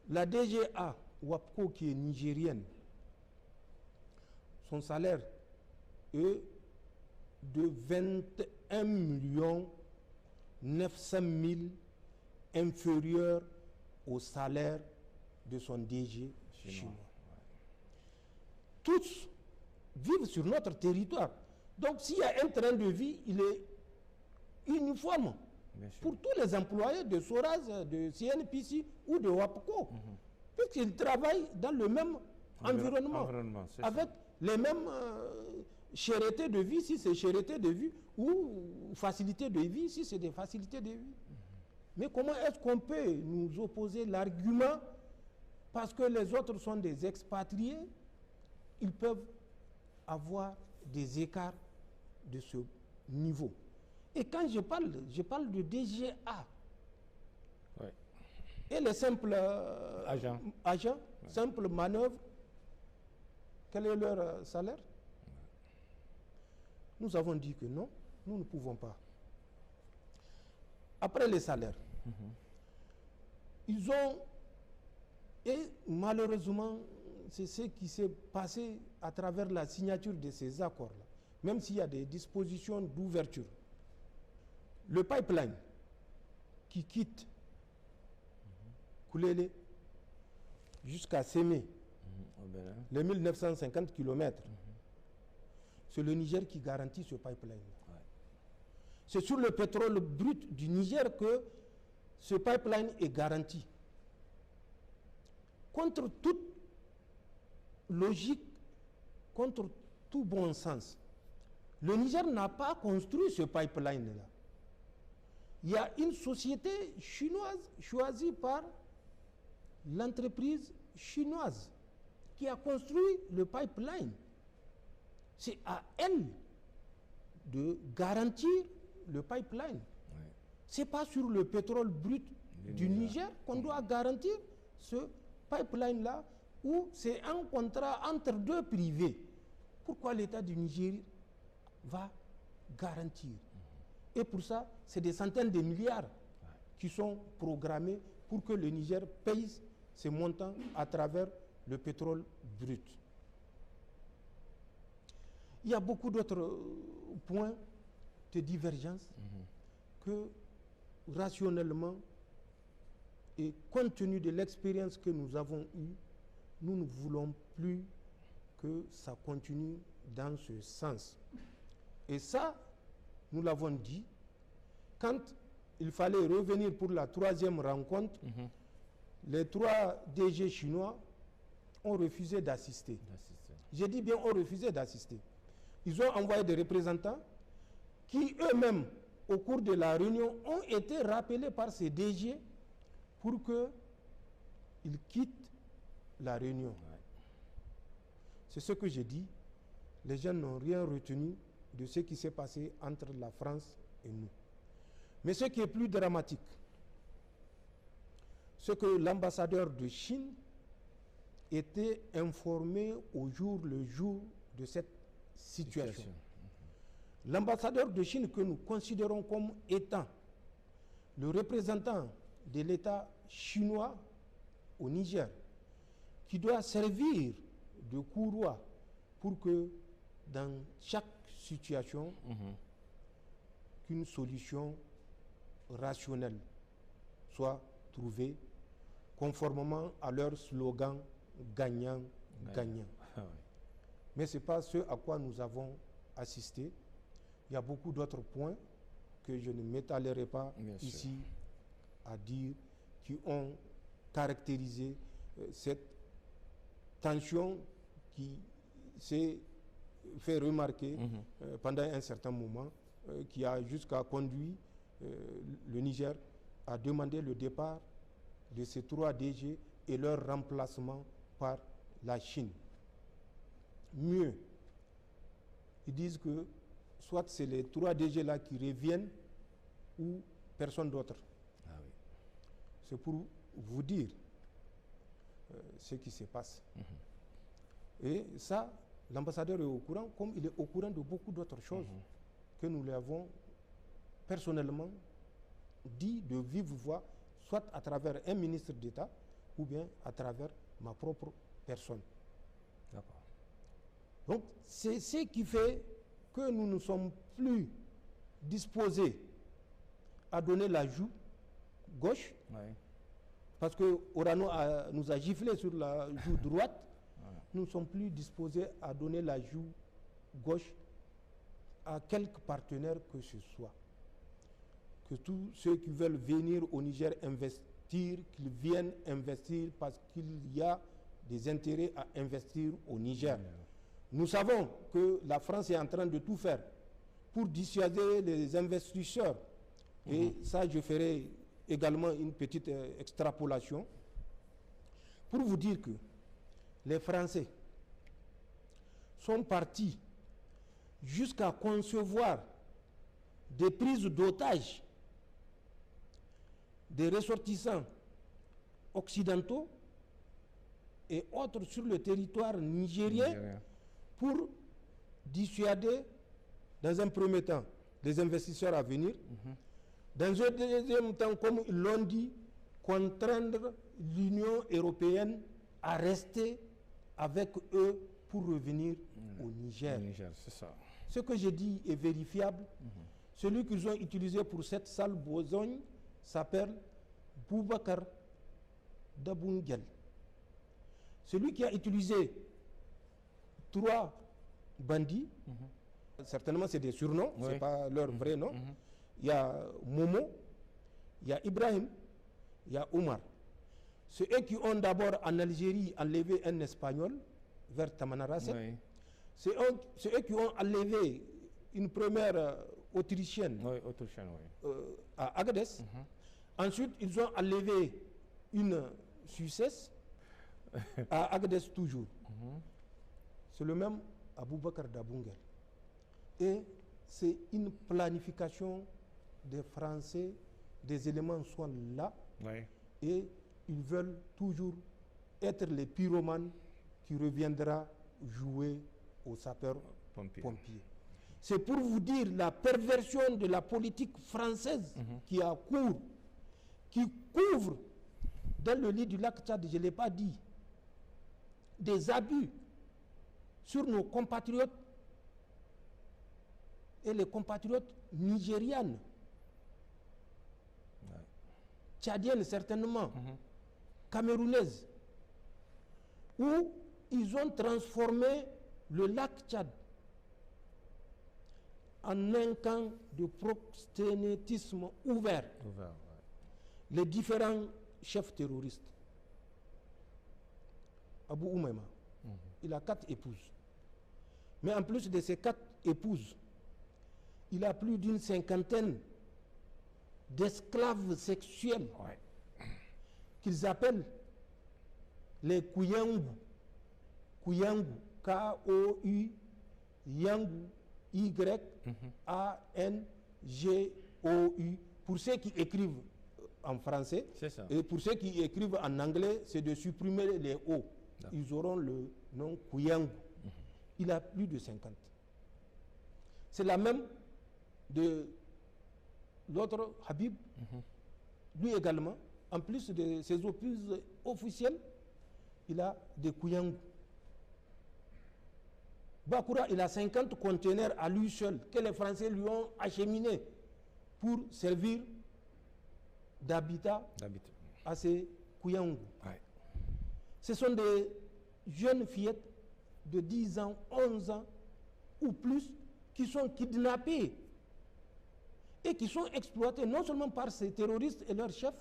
La DGA WAPCO qui est nigérienne, son salaire est de 21 900 000 inférieur au salaire de son DG chinois. Ouais. Tous vivent sur notre territoire. Donc s'il y a un train de vie, il est uniforme pour tous les employés de Soraz, de CNPC ou de WAPCO, puisqu'ils travaillent dans le même environnement avec les mêmes cherté de vie, si c'est cherté de vie, ou facilité de vie, si c'est des facilités de vie. Mais comment est-ce qu'on peut nous opposer l'argument parce que les autres sont des expatriés, ils peuvent avoir des écarts de ce niveau. Et quand je parle de DGA. Ouais. Et les simples agents ouais. Simples manœuvres, quel est leur salaire? Ouais. Nous avons dit que non, nous ne pouvons pas. Après les salaires, ils ont, et malheureusement, c'est ce qui s'est passé à travers la signature de ces accords-là, même s'il y a des dispositions d'ouverture. Le pipeline qui quitte Koulélé jusqu'à Sémé, les 1950 km, c'est le Niger qui garantit ce pipeline. Ouais. C'est sur le pétrole brut du Niger que ce pipeline est garanti. Contre toute logique, contre tout bon sens, le Niger n'a pas construit ce pipeline-là. Il y a une société chinoise choisie par l'entreprise chinoise qui a construit le pipeline. c'est à elle de garantir le pipeline. Ce n'est pas sur le pétrole brut du Niger qu'on doit garantir ce pipeline-là, où c'est un contrat entre deux privés. Pourquoi l'État du Niger va garantir? Et pour ça, c'est des centaines de milliards qui sont programmés pour que le Niger paye ces montants à travers le pétrole brut. Il y a beaucoup d'autres points de divergence que, rationnellement et compte tenu de l'expérience que nous avons eue, nous ne voulons plus que ça continue dans ce sens. Et ça, nous l'avons dit, quand il fallait revenir pour la troisième rencontre, les 3 DG chinois ont refusé d'assister. J'ai dit bien, ont refusé d'assister. Ils ont envoyé des représentants qui eux-mêmes, au cours de la réunion, ont été rappelés par ces DG pour qu'ils quittent la réunion. C'est ce que j'ai dit. Les gens n'ont rien retenu de ce qui s'est passé entre la France et nous. Mais ce qui est plus dramatique, c'est que l'ambassadeur de Chine était informé au jour le jour de cette situation. L'ambassadeur de Chine, que nous considérons comme étant le représentant de l'État chinois au Niger, qui doit servir de courroie pour que dans chaque situation, qu'une solution rationnelle soit trouvée conformément à leur slogan gagnant-gagnant. Mais ce n'est pas ce à quoi nous avons assisté. Il y a beaucoup d'autres points que je ne m'étalerai pas ici à dire, qui ont caractérisé cette tension qui s'est fait remarquer pendant un certain moment, qui a jusqu'à conduit le Niger à demander le départ de ces 3 DG et leur remplacement par la Chine. Mieux, ils disent que soit c'est les 3 DG là qui reviennent ou personne d'autre. C'est pour vous dire ce qui se passe. Et ça, l'ambassadeur est au courant, comme il est au courant de beaucoup d'autres choses que nous lui avons personnellement dit de vive voix, soit à travers un ministre d'État ou bien à travers ma propre personne. Donc, c'est ce qui fait que nous ne sommes plus disposés à donner la joue gauche, parce que Orano nous a giflé sur la joue droite. Nous ne sommes plus disposés à donner la joue gauche à quelque partenaire que ce soit. Que tous ceux qui veulent venir au Niger investir, qu'ils viennent investir parce qu'il y a des intérêts à investir au Niger. Nous savons que la France est en train de tout faire pour dissuader les investisseurs. Et ça, je ferai également une petite extrapolation pour vous dire que les Français sont partis jusqu'à concevoir des prises d'otages des ressortissants occidentaux et autres sur le territoire nigérien pour dissuader, dans un premier temps, les investisseurs à venir. Dans un deuxième temps, comme ils l'ont dit, contraindre l'Union européenne à rester avec eux pour revenir au Niger. C'est ça. Ce que j'ai dit est vérifiable. Celui qu'ils ont utilisé pour cette sale besogne s'appelle Boubacar Daboungel. Celui qui a utilisé 3 bandits, certainement c'est des surnoms, ce n'est pas leur vrai nom. Il y a Momo, il y a Ibrahim, il y a Omar. C'est eux qui ont d'abord en Algérie enlevé un Espagnol vers Tamanrasset. C'est eux qui ont enlevé une première Autrichienne, à Agadez. Ensuite, ils ont enlevé une Suissesse à Agadez toujours. C'est le même Aboubacar Dabungel. Et c'est une planification des Français, des éléments sont là, et ils veulent toujours être les pyromanes qui reviendra jouer aux sapeurs-pompiers. C'est pour vous dire la perversion de la politique française qui a cours, qui couvre dans le lit du lac Tchad, je ne l'ai pas dit, des abus sur nos compatriotes et les compatriotes nigérianes, tchadiennes certainement, camerounaises, où ils ont transformé le lac Tchad en un camp de proxénétisme ouvert. Les différents chefs terroristes. Abou Oumaima, il a 4 épouses. Mais en plus de ces 4 épouses, il a plus d'une 50aine d'esclaves sexuels qu'ils appellent les Kouyangu. Kouyangu, K-O-U, Yangu, Y-A-N-G-O-U. Pour ceux qui écrivent en français, et pour ceux qui écrivent en anglais, c'est de supprimer les O. Ils auront le nom Kouyangu. Il a plus de 50. C'est la même de l'autre Habib, lui également, en plus de ses opus officiels, il a des Kouyangu. Bakoura, il a 50 conteneurs à lui seul que les Français lui ont acheminés pour servir d'habitat à ces Kouyangu. Ce sont des jeunes fillettes de 10 ans, 11 ans ou plus qui sont kidnappées et qui sont exploitées non seulement par ces terroristes et leurs chefs,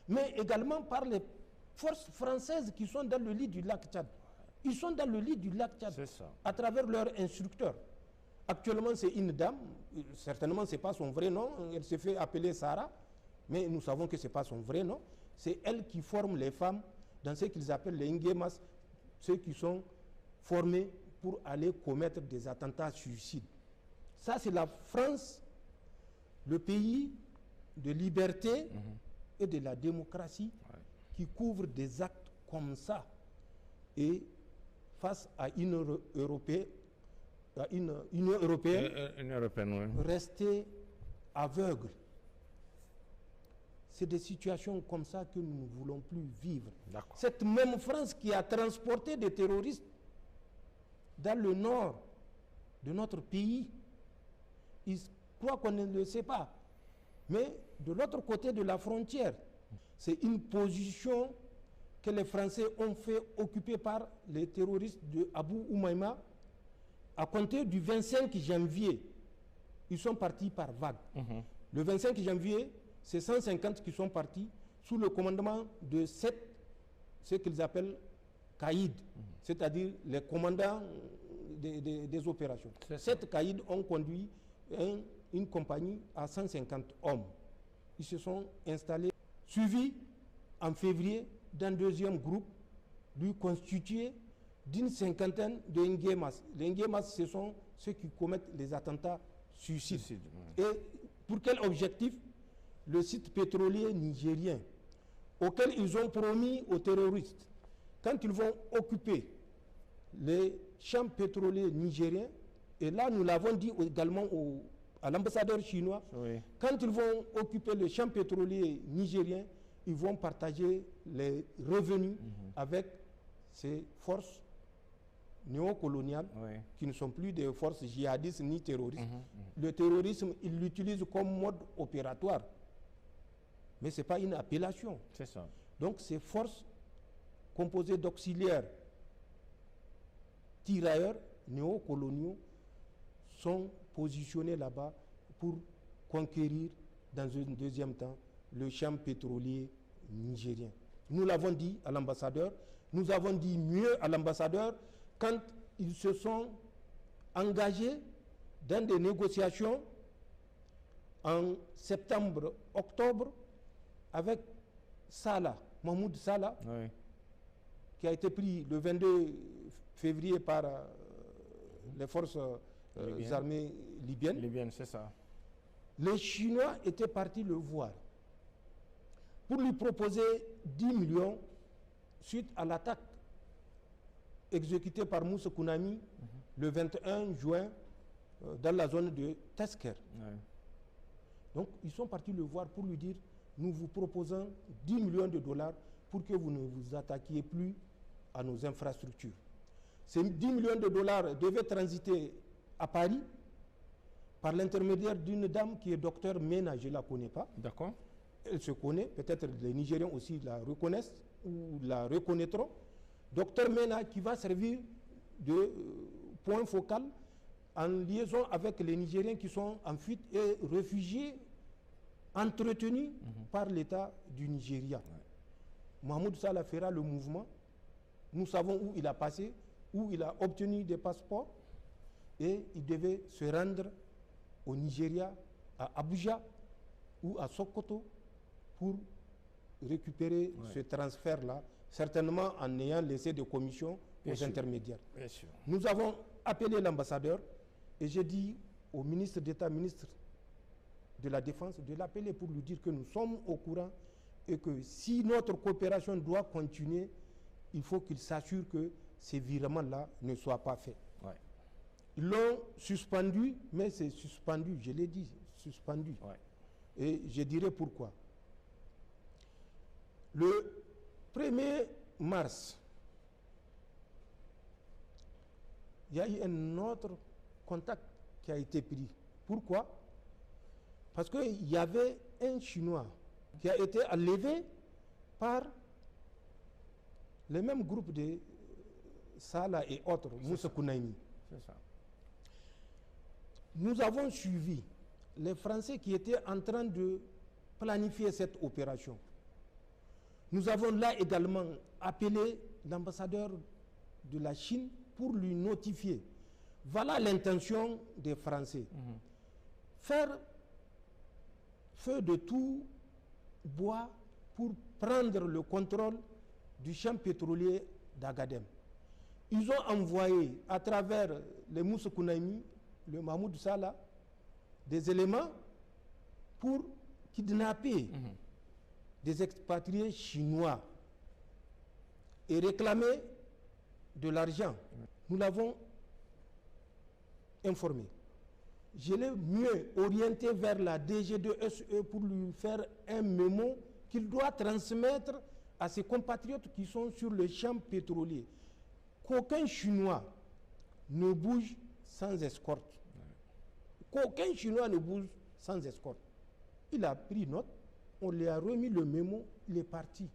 mais également par les forces françaises qui sont dans le lit du lac Tchad. Ils sont dans le lit du lac Tchad à travers leurs instructeurs. Actuellement, c'est une dame, certainement ce n'est pas son vrai nom, elle se fait appeler Sarah, mais nous savons que ce n'est pas son vrai nom. C'est elle qui forme les femmes dans ce qu'ils appellent les Nguemas, ceux qui sont formés pour aller commettre des attentats suicides. Ça, c'est la France, le pays de liberté et de la démocratie qui couvre des actes comme ça. Et face à une Union européenne, rester aveugle. C'est des situations comme ça que nous ne voulons plus vivre. Cette même France qui a transporté des terroristes dans le nord de notre pays, ils croient qu'on ne le sait pas. Mais de l'autre côté de la frontière, c'est une position que les Français ont fait occuper par les terroristes de Abou Oumaima à compter du 25 janvier. Ils sont partis par vague. Le 25 janvier, c'est 150 qui sont partis sous le commandement de 7, ce qu'ils appellent caïds, c'est-à-dire les commandants des opérations. 7 caïds ont conduit une compagnie à 150 hommes. Ils se sont installés, suivis en février d'un deuxième groupe, lui constitué d'une 50aine de Nguemas. Les Nguemas, ce sont ceux qui commettent les attentats suicides. Et pour quel objectif? Le site pétrolier nigérien, auquel ils ont promis aux terroristes, quand ils vont occuper les champs pétroliers nigériens, et là nous l'avons dit également à l'ambassadeur chinois, quand ils vont occuper les champs pétroliers nigériens, ils vont partager les revenus avec ces forces néocoloniales qui ne sont plus des forces djihadistes ni terroristes. Le terrorisme, ils l'utilisent comme mode opératoire. Mais ce n'est pas une appellation. Donc ces forces composées d'auxiliaires tirailleurs néocoloniaux sont positionnés là-bas pour conquérir dans un deuxième temps le champ pétrolier nigérien. Nous l'avons dit à l'ambassadeur, nous avons dit mieux à l'ambassadeur quand ils se sont engagés dans des négociations en septembre, octobre, avec Salah, Mahmoud Salah, qui a été pris le 22 février par les forces armées libyennes. Libyennes, c'est ça. Les Chinois étaient partis le voir pour lui proposer 10 millions suite à l'attaque exécutée par Moussa Kounami le 21 juin dans la zone de Tesker. Ouais. Donc, ils sont partis le voir pour lui dire, nous vous proposons 10 millions de dollars pour que vous ne vous attaquiez plus à nos infrastructures. Ces 10 millions de dollars devaient transiter à Paris par l'intermédiaire d'une dame qui est docteur Mena, je ne la connais pas. D'accord. Elle se connaît, peut-être les Nigériens aussi la reconnaissent ou la reconnaîtront. Docteur Mena qui va servir de point focal en liaison avec les Nigériens qui sont en fuite et réfugiés entretenus par l'État du Nigeria. Mahmoud Salah fera le mouvement. Nous savons où il a passé, où il a obtenu des passeports et il devait se rendre au Nigeria, à Abuja ou à Sokoto pour récupérer ce transfert-là, certainement en ayant laissé des commissions aux intermédiaires. Bien sûr. Nous avons appelé l'ambassadeur et j'ai dit au ministre d'État, ministre de la Défense, de l'appeler pour lui dire que nous sommes au courant et que si notre coopération doit continuer, il faut qu'il s'assure que ces virements-là ne soient pas faits. Ouais. Ils l'ont suspendu, mais c'est suspendu, je l'ai dit, suspendu. Ouais. Et je dirai pourquoi. Le 1er mars, il y a eu un autre contact qui a été pris. Pourquoi? Parce qu'il y avait un Chinois qui a été enlevé par le même groupe de Salah et autres, Moussa Kounami. C'est ça. Nous avons suivi les Français qui étaient en train de planifier cette opération. Nous avons là également appelé l'ambassadeur de la Chine pour lui notifier. Voilà l'intention des Français. Faire feu de tout bois pour prendre le contrôle du champ pétrolier d'Agadem. Ils ont envoyé à travers les Moussa Kounami, le Mahmoud Salah, des éléments pour kidnapper des expatriés chinois et réclamer de l'argent. Nous l'avons informé. Je l'ai mieux orienté vers la DG2SE pour lui faire un mémo qu'il doit transmettre à ses compatriotes qui sont sur le champ pétrolier. Qu'aucun Chinois ne bouge sans escorte. Qu'aucun Chinois ne bouge sans escorte. Il a pris note, on lui a remis le mémo, il est parti.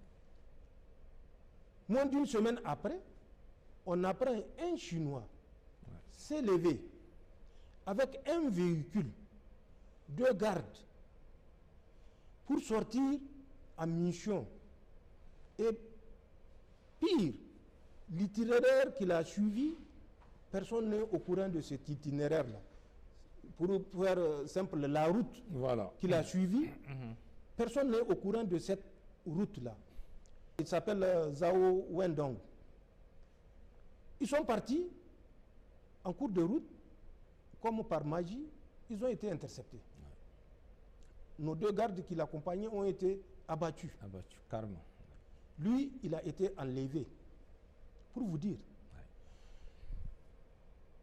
Moins d'une semaine après, on apprend un Chinois s'est levé avec un véhicule de garde pour sortir en mission. Et pire, l'itinéraire qu'il a suivi, personne n'est au courant de cet itinéraire-là. Pour faire simple, la route qu'il a suivie, personne n'est au courant de cette route-là. Il s'appelle Zhao Wendong. Ils sont partis en cours de route, comme par magie, ils ont été interceptés. Nos deux gardes qui l'accompagnaient ont été abattus. Abattus, carrément. Lui, il a été enlevé. Pour vous dire,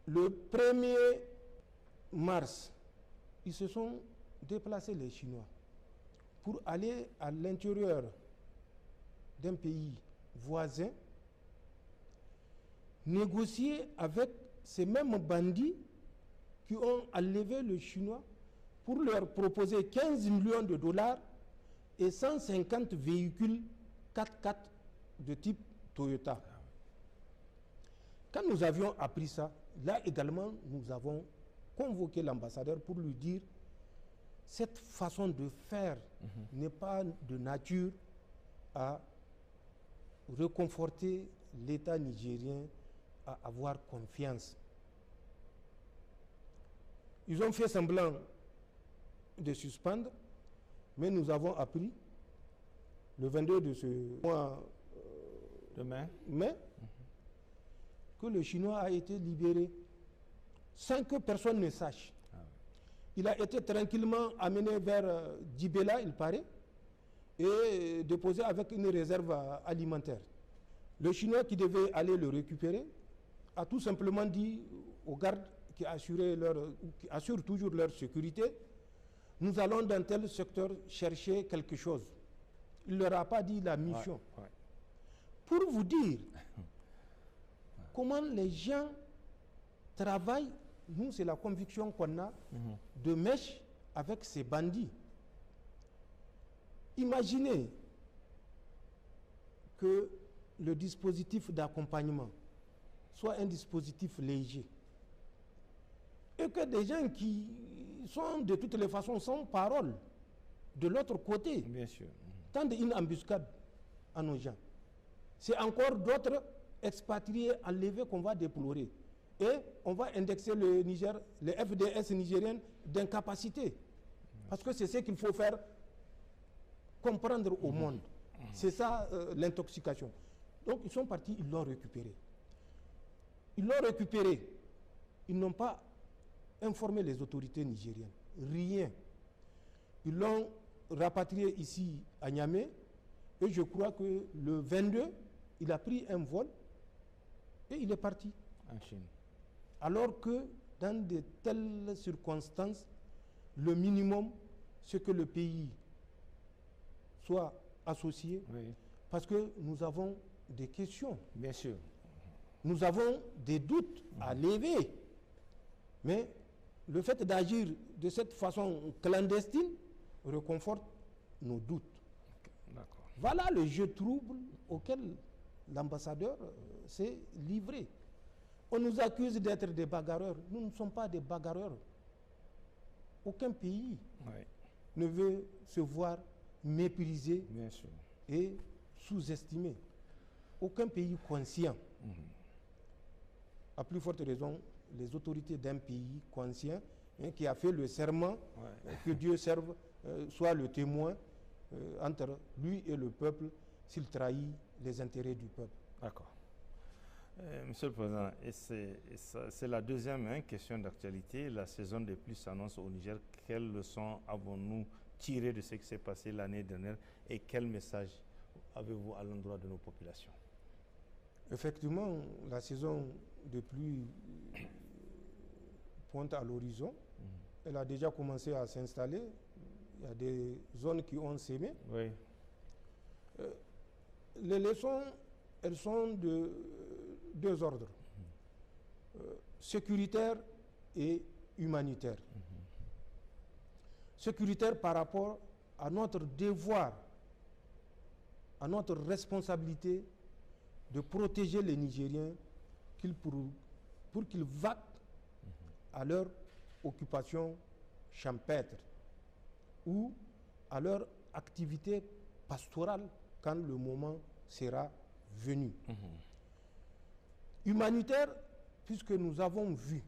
le 1er mars, ils se sont déplacés, les Chinois, pour aller à l'intérieur d'un pays voisin, négocier avec ces mêmes bandits qui ont enlevé le Chinois pour leur proposer 15 millions de dollars et 150 véhicules 4x4 de type Toyota. Quand nous avions appris ça, là également, nous avons convoqué l'ambassadeur pour lui dire cette façon de faire n'est pas de nature à réconforter l'État nigérien à avoir confiance. Ils ont fait semblant de suspendre, mais nous avons appris le 22 de ce mois de mai que le Chinois a été libéré sans que personne ne sache. Il a été tranquillement amené vers Djibela, il paraît, et déposé avec une réserve alimentaire. Le Chinois qui devait aller le récupérer a tout simplement dit aux gardes qui assurent toujours leur sécurité, nous allons dans tel secteur chercher quelque chose. Il ne leur a pas dit la mission. Pour vous dire comment les gens travaillent, nous c'est la conviction qu'on a de mèche avec ces bandits. Imaginez que le dispositif d'accompagnement soit un dispositif léger et que des gens qui sont de toutes les façons sans parole de l'autre côté tendent une embuscade à nos gens. C'est encore d'autres expatriés enlevés qu'on va déplorer. Et on va indexer le Niger, les FDS nigériennes d'incapacité. Parce que c'est ce qu'il faut faire comprendre au monde. C'est ça l'intoxication. Donc ils sont partis, ils l'ont récupéré. Ils l'ont récupéré. Ils n'ont pas informé les autorités nigériennes. Rien. Ils l'ont rapatrié ici à Niamey. Et je crois que le 22, il a pris un vol et il est parti. En Chine. Alors que dans de telles circonstances, le minimum, c'est que le pays soit associé, parce que nous avons des questions. Bien sûr. Nous avons des doutes à lever. Mais le fait d'agir de cette façon clandestine reconforte nos doutes. Voilà le jeu trouble auquel l'ambassadeur s'est livré. On nous accuse d'être des bagarreurs. Nous ne sommes pas des bagarreurs. Aucun pays ne veut se voir méprisé et sous-estimé. Aucun pays conscient. À plus forte raison, les autorités d'un pays conscient qui a fait le serment que Dieu serve, soit le témoin entre lui et le peuple s'il trahit les intérêts du peuple. D'accord. Monsieur le Président, c'est la deuxième question d'actualité. La saison des pluies s'annonce au Niger. Quelles leçons avons-nous tirées de ce qui s'est passé l'année dernière et quel message avez-vous à l'endroit de nos populations? Effectivement, la saison de pluie pointe à l'horizon. Elle a déjà commencé à s'installer. Il y a des zones qui ont sémé. Les leçons, elles sont de deux ordres, sécuritaire et humanitaire. Sécuritaire par rapport à notre devoir, à notre responsabilité de protéger les Nigériens pour qu'ils vaquent à leur occupation champêtre ou à leur activité pastorale quand le moment sera venu. Humanitaire, puisque nous avons vu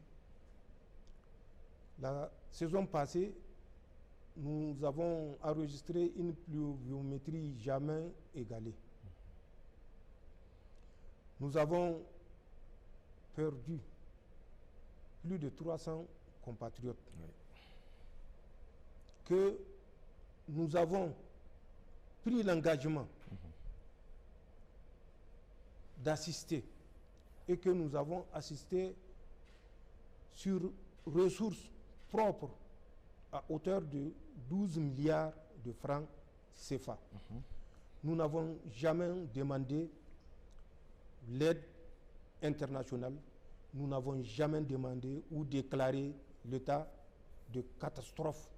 la saison passée, nous avons enregistré une pluviométrie jamais égalée. Nous avons perdu plus de 300 compatriotes que nous avons pris l'engagement d'assister et que nous avons assisté sur ressources propres à hauteur de 12 milliards de francs CFA. Nous n'avons jamais demandé l'aide internationale, nous n'avons jamais demandé ou déclaré l'état de catastrophe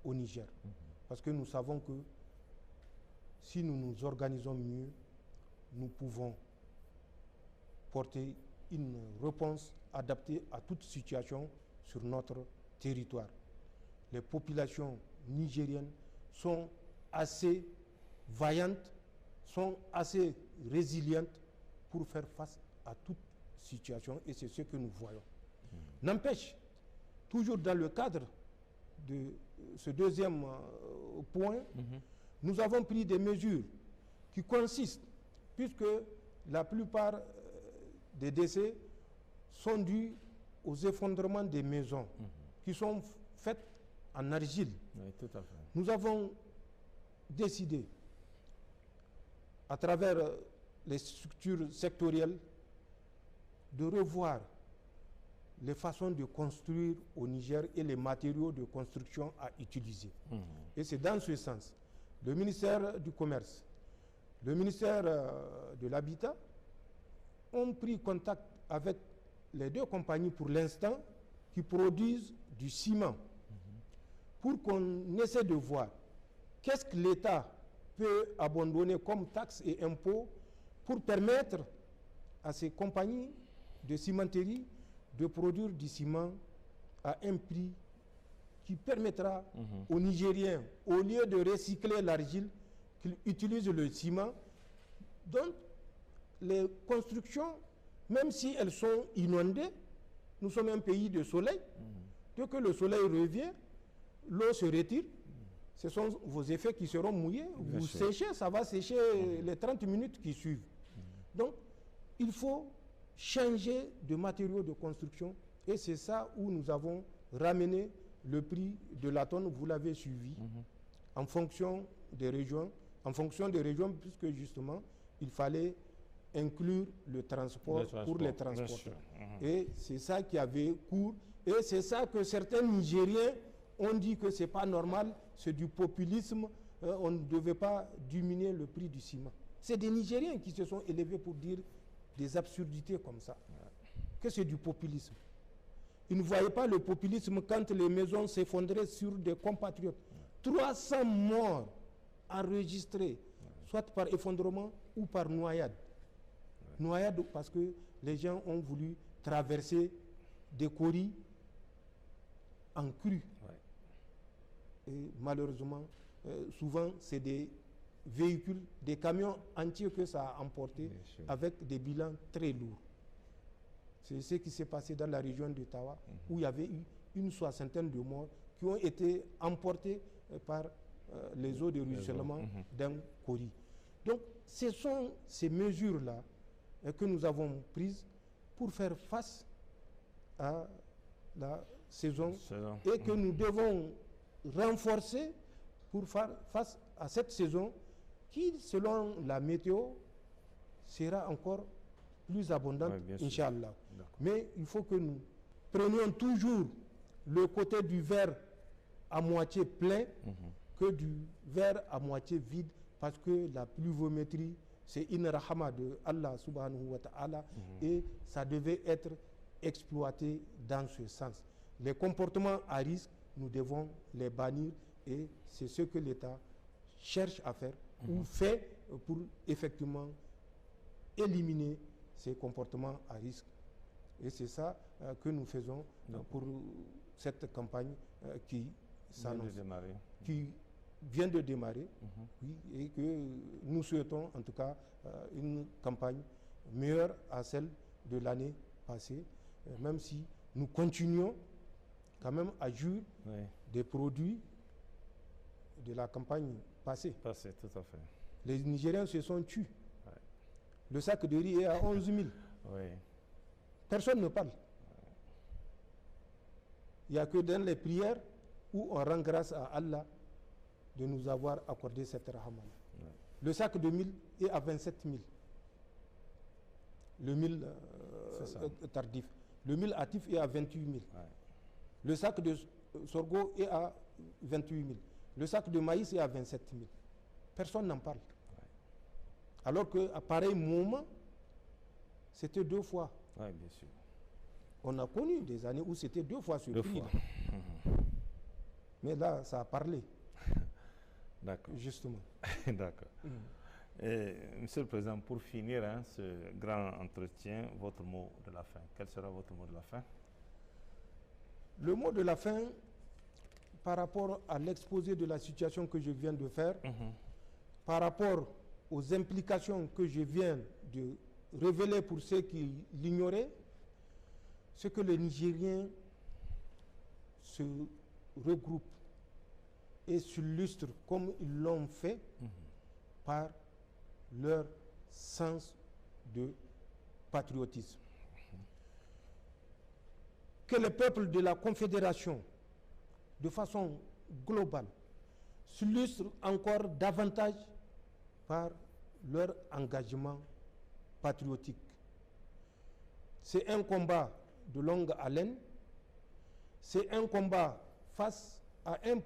au Niger. Parce que nous savons que si nous nous organisons mieux, nous pouvons porter une réponse adaptée à toute situation sur notre territoire. Les populations nigériennes sont assez vaillantes, sont assez résilientes pour faire face à toute situation et c'est ce que nous voyons. N'empêche, toujours dans le cadre de ce deuxième point, nous avons pris des mesures qui consistent, puisque la plupart des décès sont dus aux effondrements des maisons qui sont faites en argile, Oui, tout à fait. nous avons décidé, à travers les structures sectorielles, de revoir les façons de construire au Niger et les matériaux de construction à utiliser. Et c'est dans ce sens. Le ministère du Commerce, le ministère de l'Habitat ont pris contact avec les deux compagnies pour l'instant qui produisent du ciment pour qu'on essaie de voir qu'est-ce que l'État peut abandonner comme taxes et impôts pour permettre à ces compagnies de cimenterie de produire du ciment à un prix qui permettra aux Nigériens, au lieu de recycler l'argile, qu'ils utilisent le ciment. Donc, les constructions, même si elles sont inondées, nous sommes un pays de soleil. Dès que le soleil revient, l'eau se retire. Ce sont vos effets qui seront mouillés. Vous séchez, ça va sécher les 30 minutes qui suivent. Donc, il faut changer de matériaux de construction. Et c'est ça où nous avons ramené le prix de la tonne, vous l'avez suivi, en fonction des régions, puisque justement, il fallait inclure le transport pour les transporteurs. Et c'est ça qui avait cours. Et c'est ça que certains Nigériens ont dit que ce n'est pas normal, c'est du populisme, on ne devait pas diminuer le prix du ciment. C'est des Nigériens qui se sont élevés pour dire des absurdités comme ça, que c'est du populisme. Ils ne voyaient pas le populisme quand les maisons s'effondraient sur des compatriotes. 300 morts enregistrés, soit par effondrement ou par noyade. Noyade parce que les gens ont voulu traverser des coris en crue. Et malheureusement, souvent, c'est des véhicules, des camions entiers que ça a emporté avec des bilans très lourds. C'est ce qui s'est passé dans la région de Tawa, où il y avait eu une soixantaine de morts qui ont été emportés par les eaux de ruissellement d'un cori. Donc, ce sont ces mesures-là que nous avons prises pour faire face à la saison et que nous devons renforcer pour faire face à cette saison qui, selon la météo, sera encore plus abondante, Inch'Allah. Mais il faut que nous prenions toujours le côté du verre à moitié plein que du verre à moitié vide, parce que la pluviométrie, c'est une rahama de Allah subhanahu wa ta'ala, et ça devait être exploité dans ce sens. Les comportements à risque, nous devons les bannir, et c'est ce que l'État cherche à faire ou fait pour effectivement éliminer ces comportements à risque. Et c'est ça que nous faisons pour cette campagne qui s'annonce, qui vient de démarrer, oui, et que nous souhaitons en tout cas une campagne meilleure à celle de l'année passée, même si nous continuons quand même à jouir des produits de la campagne passée. Tout à fait. Les Nigériens se sont tués. Le sac de riz est à 11 000. Personne ne parle. Il n'y a que dans les prières où on rend grâce à Allah de nous avoir accordé cette rahama. Le sac de mil est à 27 000. Le mil tardif. Le mil hâtif est à 28 000. Le sac de sorgho est à 28 000. Le sac de maïs est à 27 000. Personne n'en parle. Alors qu'à pareil moment, c'était 2 fois. Oui, bien sûr. On a connu des années où c'était 2 fois ce prix. Mais là, ça a parlé. D'accord. Justement. D'accord. Monsieur le Président, pour finir ce grand entretien, votre mot de la fin. Quel sera votre mot de la fin? Le mot de la fin, par rapport à l'exposé de la situation que je viens de faire, par rapport aux implications que je viens de révéler pour ceux qui l'ignoraient, c'est que les Nigériens se regroupent et s'illustrent comme ils l'ont fait par leur sens de patriotisme. que les peuples de la Confédération, de façon globale, s'illustrent encore davantage par leur engagement patriotique. C'est un combat de longue haleine, c'est un combat face à un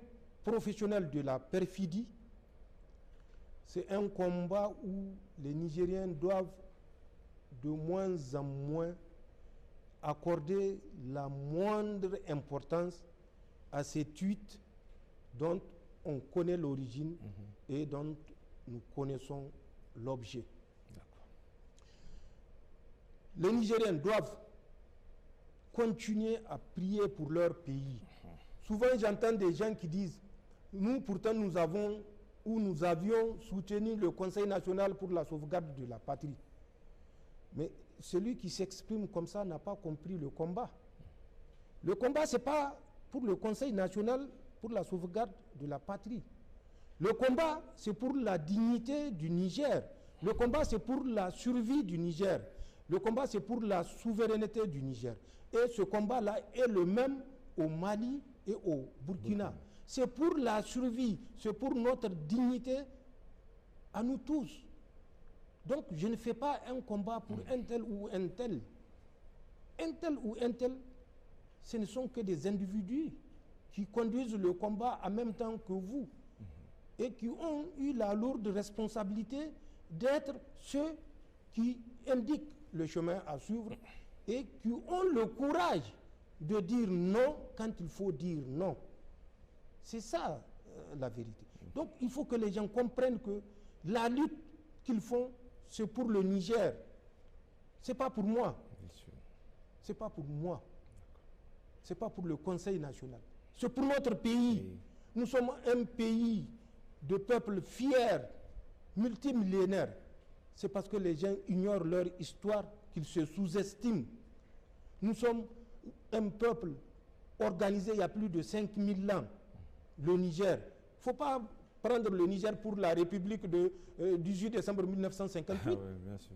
professionnel de la perfidie, c'est un combat où les Nigériens doivent de moins en moins accorder la moindre importance à ces tweets dont on connaît l'origine et dont nous connaissons l'objet. Les Nigériens doivent continuer à prier pour leur pays. Souvent, j'entends des gens qui disent « Nous, pourtant, nous avions soutenu le Conseil national pour la sauvegarde de la patrie. » Mais celui qui s'exprime comme ça n'a pas compris le combat. Le combat, ce n'est pas pour le Conseil national pour la sauvegarde de la patrie. Le combat, c'est pour la dignité du Niger. Le combat, c'est pour la survie du Niger. Le combat, c'est pour la souveraineté du Niger. Et ce combat-là est le même au Mali et au Burkina. C'est pour la survie, c'est pour notre dignité à nous tous. Donc, je ne fais pas un combat pour un tel ou un tel. Un tel ou un tel, ce ne sont que des individus qui conduisent le combat en même temps que vous et qui ont eu la lourde responsabilité d'être ceux qui indiquent le chemin à suivre et qui ont le courage de dire non quand il faut dire non. C'est ça la vérité. Donc il faut que les gens comprennent que la lutte qu'ils font, c'est pour le Niger. C'est pas pour moi. C'est pas pour moi. C'est pas pour le Conseil national. C'est pour notre pays. Oui. Nous sommes un pays de peuples fiers, multimillénaires. C'est parce que les gens ignorent leur histoire qu'ils se sous-estiment. Nous sommes un peuple organisé il y a plus de 5000 ans. Le Niger. Il ne faut pas prendre le Niger pour la République de 18 décembre 1958. Ah oui, bien sûr.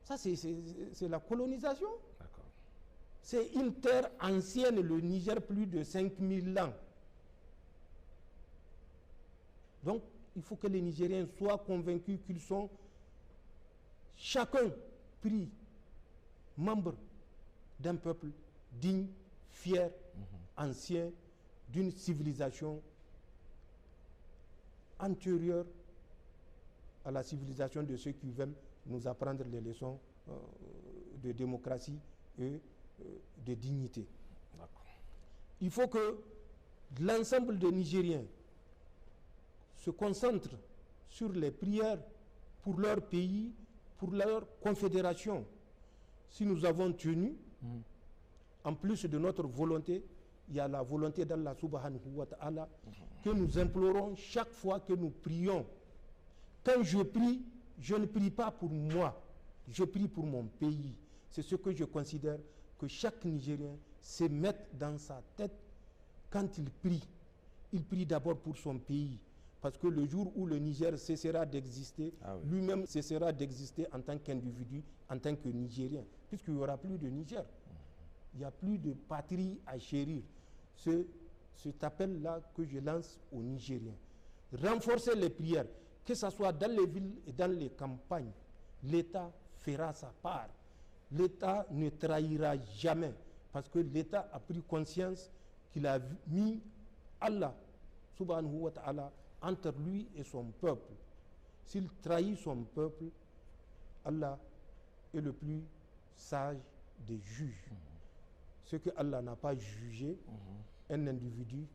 Ça, c'est la colonisation. C'est une terre ancienne, le Niger, plus de 5000 ans. Donc, il faut que les Nigériens soient convaincus qu'ils sont chacun pris membre d'un peuple digne, fier, ancien, d'une civilisation antérieure à la civilisation de ceux qui veulent nous apprendre les leçons de démocratie et de dignité. Il faut que l'ensemble des Nigériens se concentrent sur les prières pour leur pays, pour leur confédération. Si nous avons tenu, en plus de notre volonté, il y a la volonté d'Allah subhanahu wa ta'ala que nous implorons chaque fois que nous prions. Quand je prie, je ne prie pas pour moi, je prie pour mon pays. C'est ce que je considère que chaque Nigérien se mette dans sa tête quand il prie d'abord pour son pays. Parce que le jour où le Niger cessera d'exister, lui-même cessera d'exister en tant qu'individu, en tant que Nigérien, puisqu'il n'y aura plus de Niger. Il n'y a plus de patrie à chérir. Cet appel-là que je lance aux Nigériens. Renforcer les prières, que ce soit dans les villes et dans les campagnes. L'État fera sa part. L'État ne trahira jamais, parce que l'État a pris conscience qu'il a mis Allah, subhanahu wa ta'ala, entre lui et son peuple. S'il trahit son peuple, Allah est le plus sage des juges. Ce que Allah n'a pas jugé, un individu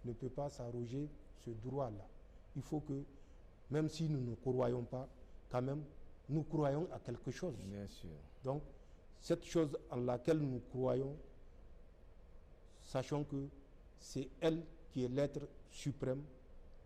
ne peut pas s'arroger ce droit-là. Il faut que, même si nous ne croyons pas, quand même, nous croyons à quelque chose. Bien sûr. Donc, cette chose en laquelle nous croyons, sachons que c'est elle qui est l'être suprême,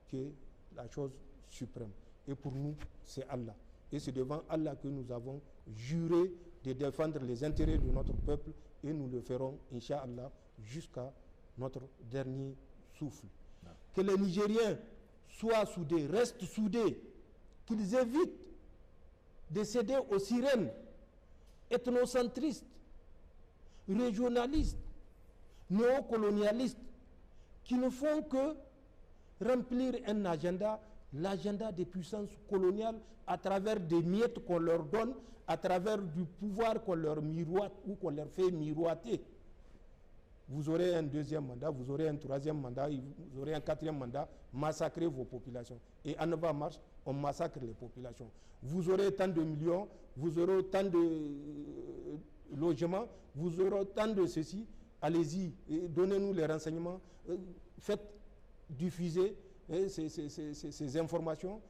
qui est la chose suprême. Et pour nous, c'est Allah. Et c'est devant Allah que nous avons juré de défendre les intérêts de notre peuple et nous le ferons, Inch'Allah, jusqu'à notre dernier souffle. Non. Que les Nigériens soient soudés, restent soudés, qu'ils évitent de céder aux sirènes ethnocentristes, régionalistes, néocolonialistes qui ne font que remplir un agenda, l'agenda des puissances coloniales à travers des miettes qu'on leur donne, à travers du pouvoir qu'on leur miroite ou qu'on leur fait miroiter. Vous aurez un deuxième mandat, vous aurez un troisième mandat, vous aurez un quatrième mandat, massacrez vos populations. Et en avant marche, on massacre les populations. Vous aurez tant de millions, vous aurez tant de logements, vous aurez tant de ceci, allez-y, donnez-nous les renseignements, faites diffuser ces informations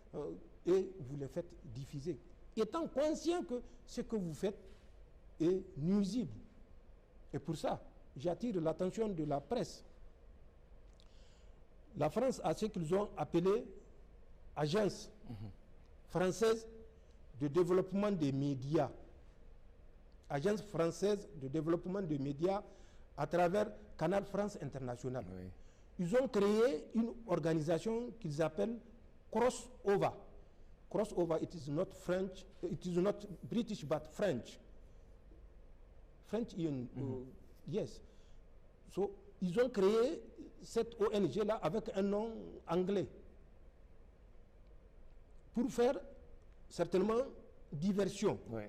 et vous les faites diffuser. Étant conscient que ce que vous faites est nuisible. Et pour ça, j'attire l'attention de la presse. La France a ce qu'ils ont appelé Agence française de développement des médias. Agence française de développement des médias à travers Canal France International. Oui. Ils ont créé une organisation qu'ils appellent Crossover. Crossover, it is not French, it is not British but French. French, yes. So, ils ont créé cette ONG-là avec un nom anglais pour faire certainement diversion. Oui.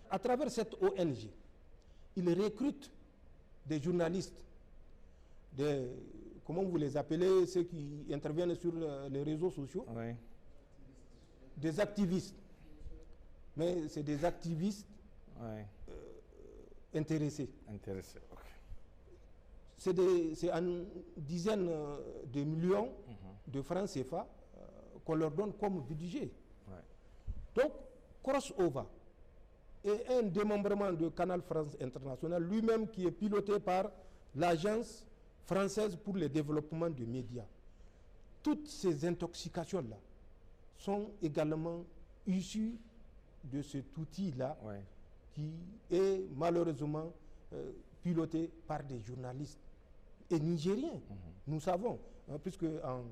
À travers cette ONG, ils recrutent des journalistes, des, comment vous les appelez, ceux qui interviennent sur les réseaux sociaux, oui. Des activistes. Mais c'est des activistes oui. Intéressés. Intéressés, ok. C'est en dizaines de millions de francs CFA qu'on leur donne comme budget. Ouais. Donc, Crossover est un démembrement de Canal France International, lui-même qui est piloté par l'Agence française pour le développement des médias. Toutes ces intoxications-là sont également issues de cet outil-là ouais. Qui est malheureusement piloté par des journalistes et nigériens. Nous savons, hein, puisque en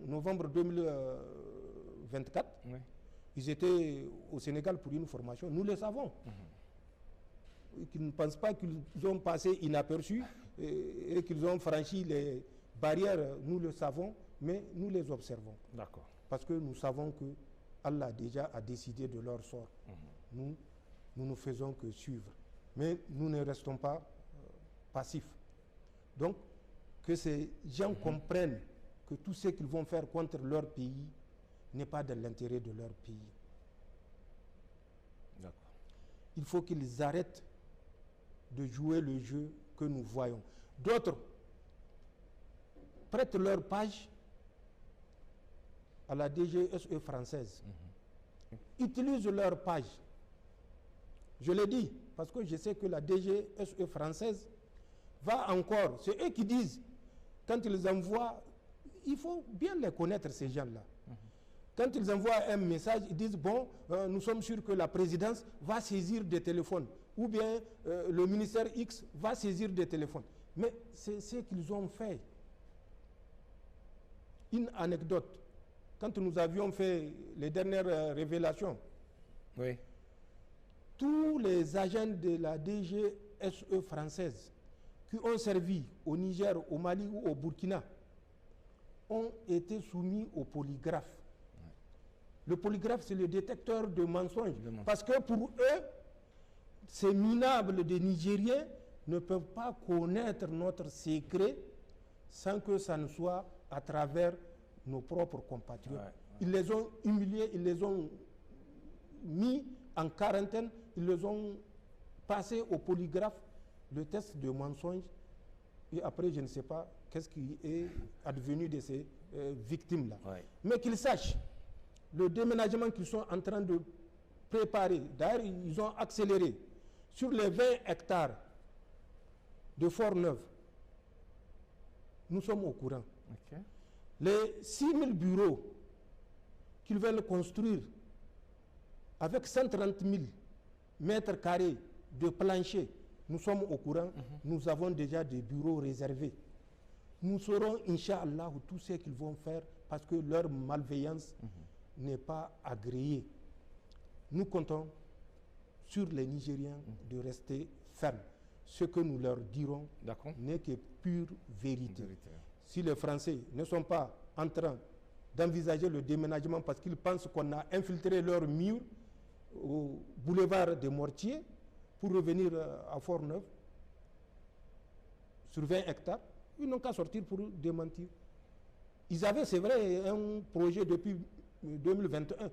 novembre 2024, oui. Ils étaient au Sénégal pour une formation, nous le savons. Qu'ils ne pensent pas qu'ils ont passé inaperçus et qu'ils ont franchi les barrières, nous le savons, mais nous les observons. D'accord. Parce que nous savons que Allah déjà a décidé de leur sort. Nous ne faisons que suivre. Mais nous ne restons pas passifs. Donc, que ces gens comprennent que tout ce qu'ils vont faire contre leur pays n'est pas dans l'intérêt de leur pays. Il faut qu'ils arrêtent de jouer le jeu que nous voyons. D'autres prêtent leur page à la DGSE française. Utilisent leur page. Je l'ai dit, parce que je sais que la DGSE française va encore, c'est eux qui disent, quand ils envoient, il faut bien les connaître ces gens-là. Quand ils envoient un message, ils disent, bon, nous sommes sûrs que la présidence va saisir des téléphones, ou bien le ministère X va saisir des téléphones. Mais c'est ce qu'ils ont fait. Une anecdote, quand nous avions fait les dernières révélations, oui. Tous les agents de la DGSE française qui ont servi au Niger, au Mali ou au Burkina ont été soumis au polygraphe. Le polygraphe, c'est le détecteur de mensonges. Parce que pour eux, ces minables des Nigériens ne peuvent pas connaître notre secret sans que ça ne soit à travers nos propres compatriotes. Ouais. Ils les ont humiliés, ils les ont mis en quarantaine, ils les ont passés au polygraphe, le test de mensonge. Et après, je ne sais pas qu'est-ce qui est advenu de ces victimes-là. Ouais. Mais qu'ils sachent, le déménagement qu'ils sont en train de préparer, d'ailleurs ils ont accéléré sur les 20 hectares de Fort-Neuf, nous sommes au courant. Okay. Les 6000 bureaux qu'ils veulent construire avec 130 000 mètres carrés de plancher, nous sommes au courant, nous avons déjà des bureaux réservés. Nous saurons, Inch'Allah, tout ce qu'ils vont faire parce que leur malveillance n'est pas agréée. Nous comptons sur les Nigériens de rester fermes. ce que nous leur dirons n'est que pure vérité. Si les Français ne sont pas en train d'envisager le déménagement parce qu'ils pensent qu'on a infiltré leurs murs au boulevard des Mortiers pour revenir à Fort-Neuf sur 20 hectares, ils n'ont qu'à sortir pour démentir. Ils avaient, c'est vrai, un projet depuis 2021,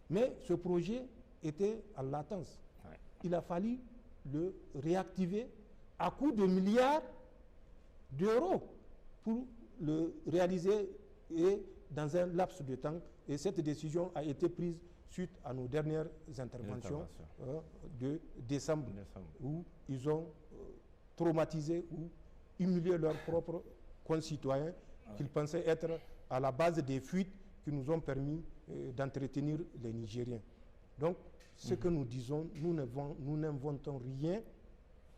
mais ce projet était en latence. Ouais. Il a fallu le réactiver à coût de milliards d'euros pour le réaliser et dans un laps de temps. Et cette décision a été prise suite à nos dernières interventions de décembre, où ils ont traumatisé ou humilié leurs propres concitoyens qu'ils pensaient être à la base des fuites qui nous ont permis d'entretenir les Nigériens. Donc, ce que nous disons, nous n'inventons rien,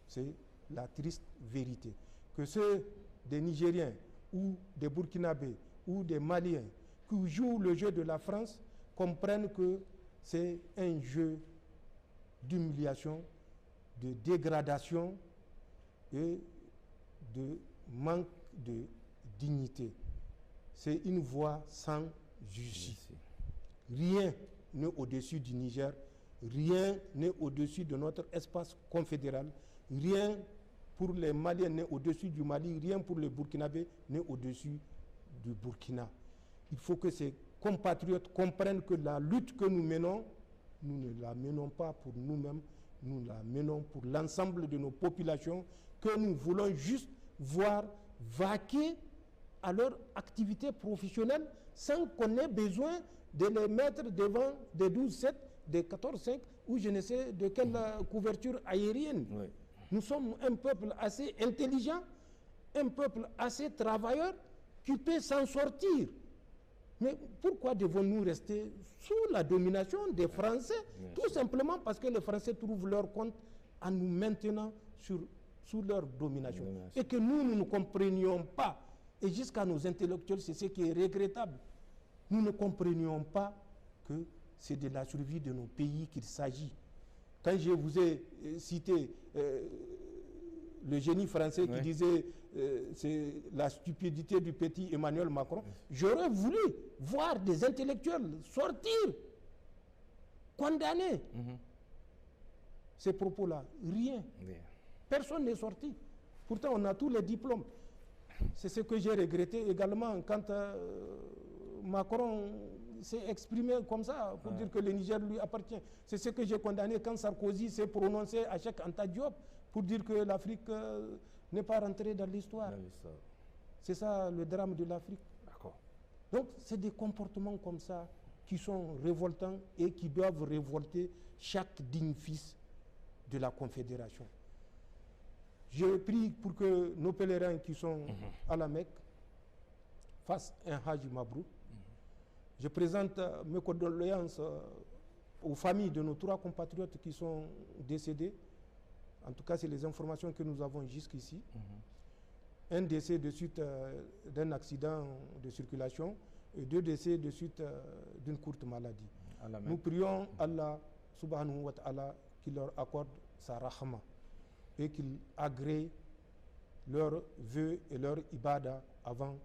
c'est la triste vérité. Que ceux des Nigériens ou des Burkinabés ou des Maliens qui jouent le jeu de la France comprennent que c'est un jeu d'humiliation, de dégradation et de manque de dignité. C'est une voie sans justice. Rien n'est au-dessus du Niger, rien n'est au-dessus de notre espace confédéral, rien pour les Maliens n'est au-dessus du Mali, rien pour les Burkinabés n'est au-dessus du Burkina. Il faut que ces compatriotes comprennent que la lutte que nous menons, nous ne la menons pas pour nous-mêmes, nous la menons pour l'ensemble de nos populations que nous voulons juste voir vaquer à leur activité professionnelle sans qu'on ait besoin de les mettre devant des 12-7, des 14-5 ou je ne sais de quelle couverture aérienne. Oui. Nous sommes un peuple assez intelligent, un peuple assez travailleur qui peut s'en sortir. Mais pourquoi devons-nous rester sous la domination des Français? Tout simplement parce que les Français trouvent leur compte en nous maintenant sous leur domination. Et que nous ne comprenions pas, et jusqu'à nos intellectuels, c'est ce qui est regrettable, nous ne comprenions pas que c'est de la survie de nos pays qu'il s'agit. Quand je vous ai cité le génie français qui disait c'est la stupidité du petit Emmanuel Macron, j'aurais voulu voir des intellectuels sortir, condamner ces propos-là. Rien. Personne n'est sorti. Pourtant, on a tous les diplômes. C'est ce que j'ai regretté également quand Macron s'est exprimé comme ça pour dire que le Niger lui appartient. C'est ce que j'ai condamné quand Sarkozy s'est prononcé à Cheikh Anta Diop pour dire que l'Afrique n'est pas rentrée dans l'histoire. C'est ça le drame de l'Afrique. Donc c'est des comportements comme ça qui sont révoltants et qui doivent révolter chaque digne fils de la Confédération. Je prie pour que nos pèlerins qui sont à la Mecque fassent un Hajj Mabrouk. Je présente mes condoléances aux familles de nos 3 compatriotes qui sont décédés. En tout cas, c'est les informations que nous avons jusqu'ici. Un décès de suite d'un accident de circulation et 2 décès de suite d'une courte maladie. Nous prions Allah subhanahu wa ta'ala qu'il leur accorde sa rahma et qu'il agrée leurs vœux et leur ibada avant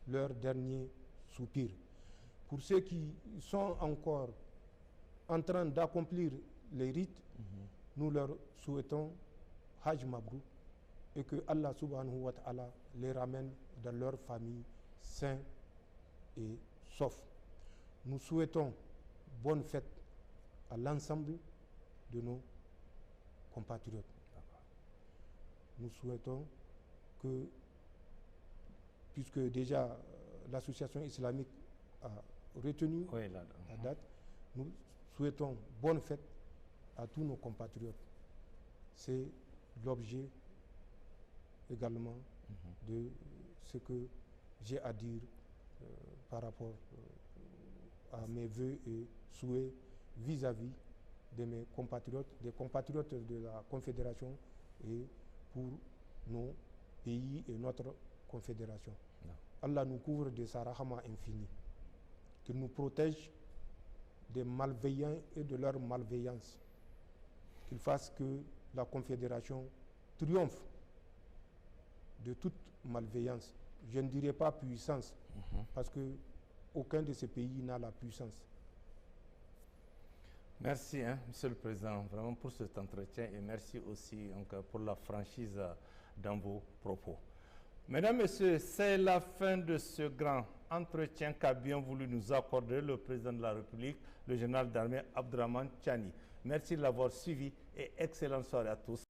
leur dernier soupir. Pour ceux qui sont encore en train d'accomplir les rites, nous leur souhaitons Hajj Mabrou et que Allah subhanahu wa ta'ala les ramène dans leur famille sains et saufs. Nous souhaitons bonne fête à l'ensemble de nos compatriotes. Nous souhaitons que, puisque déjà l'association islamique a retenu la date, nous souhaitons bonne fête à tous nos compatriotes. C'est l'objet également de ce que j'ai à dire par rapport à mes vœux et souhaits vis-à-vis de mes compatriotes, des compatriotes de la Confédération et pour nos pays et notre Confédération. Allah nous couvre de sa rahma infinie, qu'il nous protège des malveillants et de leur malveillance, qu'il fasse que la Confédération triomphe de toute malveillance. Je ne dirais pas puissance, parce que aucun de ces pays n'a la puissance. Merci, Monsieur le Président, vraiment pour cet entretien et merci aussi encore pour la franchise dans vos propos. Mesdames, Messieurs, c'est la fin de ce grand entretien qu'a bien voulu nous accorder le Président de la République, le général d'armée Abdrahmane Tchiani. Merci de l'avoir suivi et excellente soirée à tous.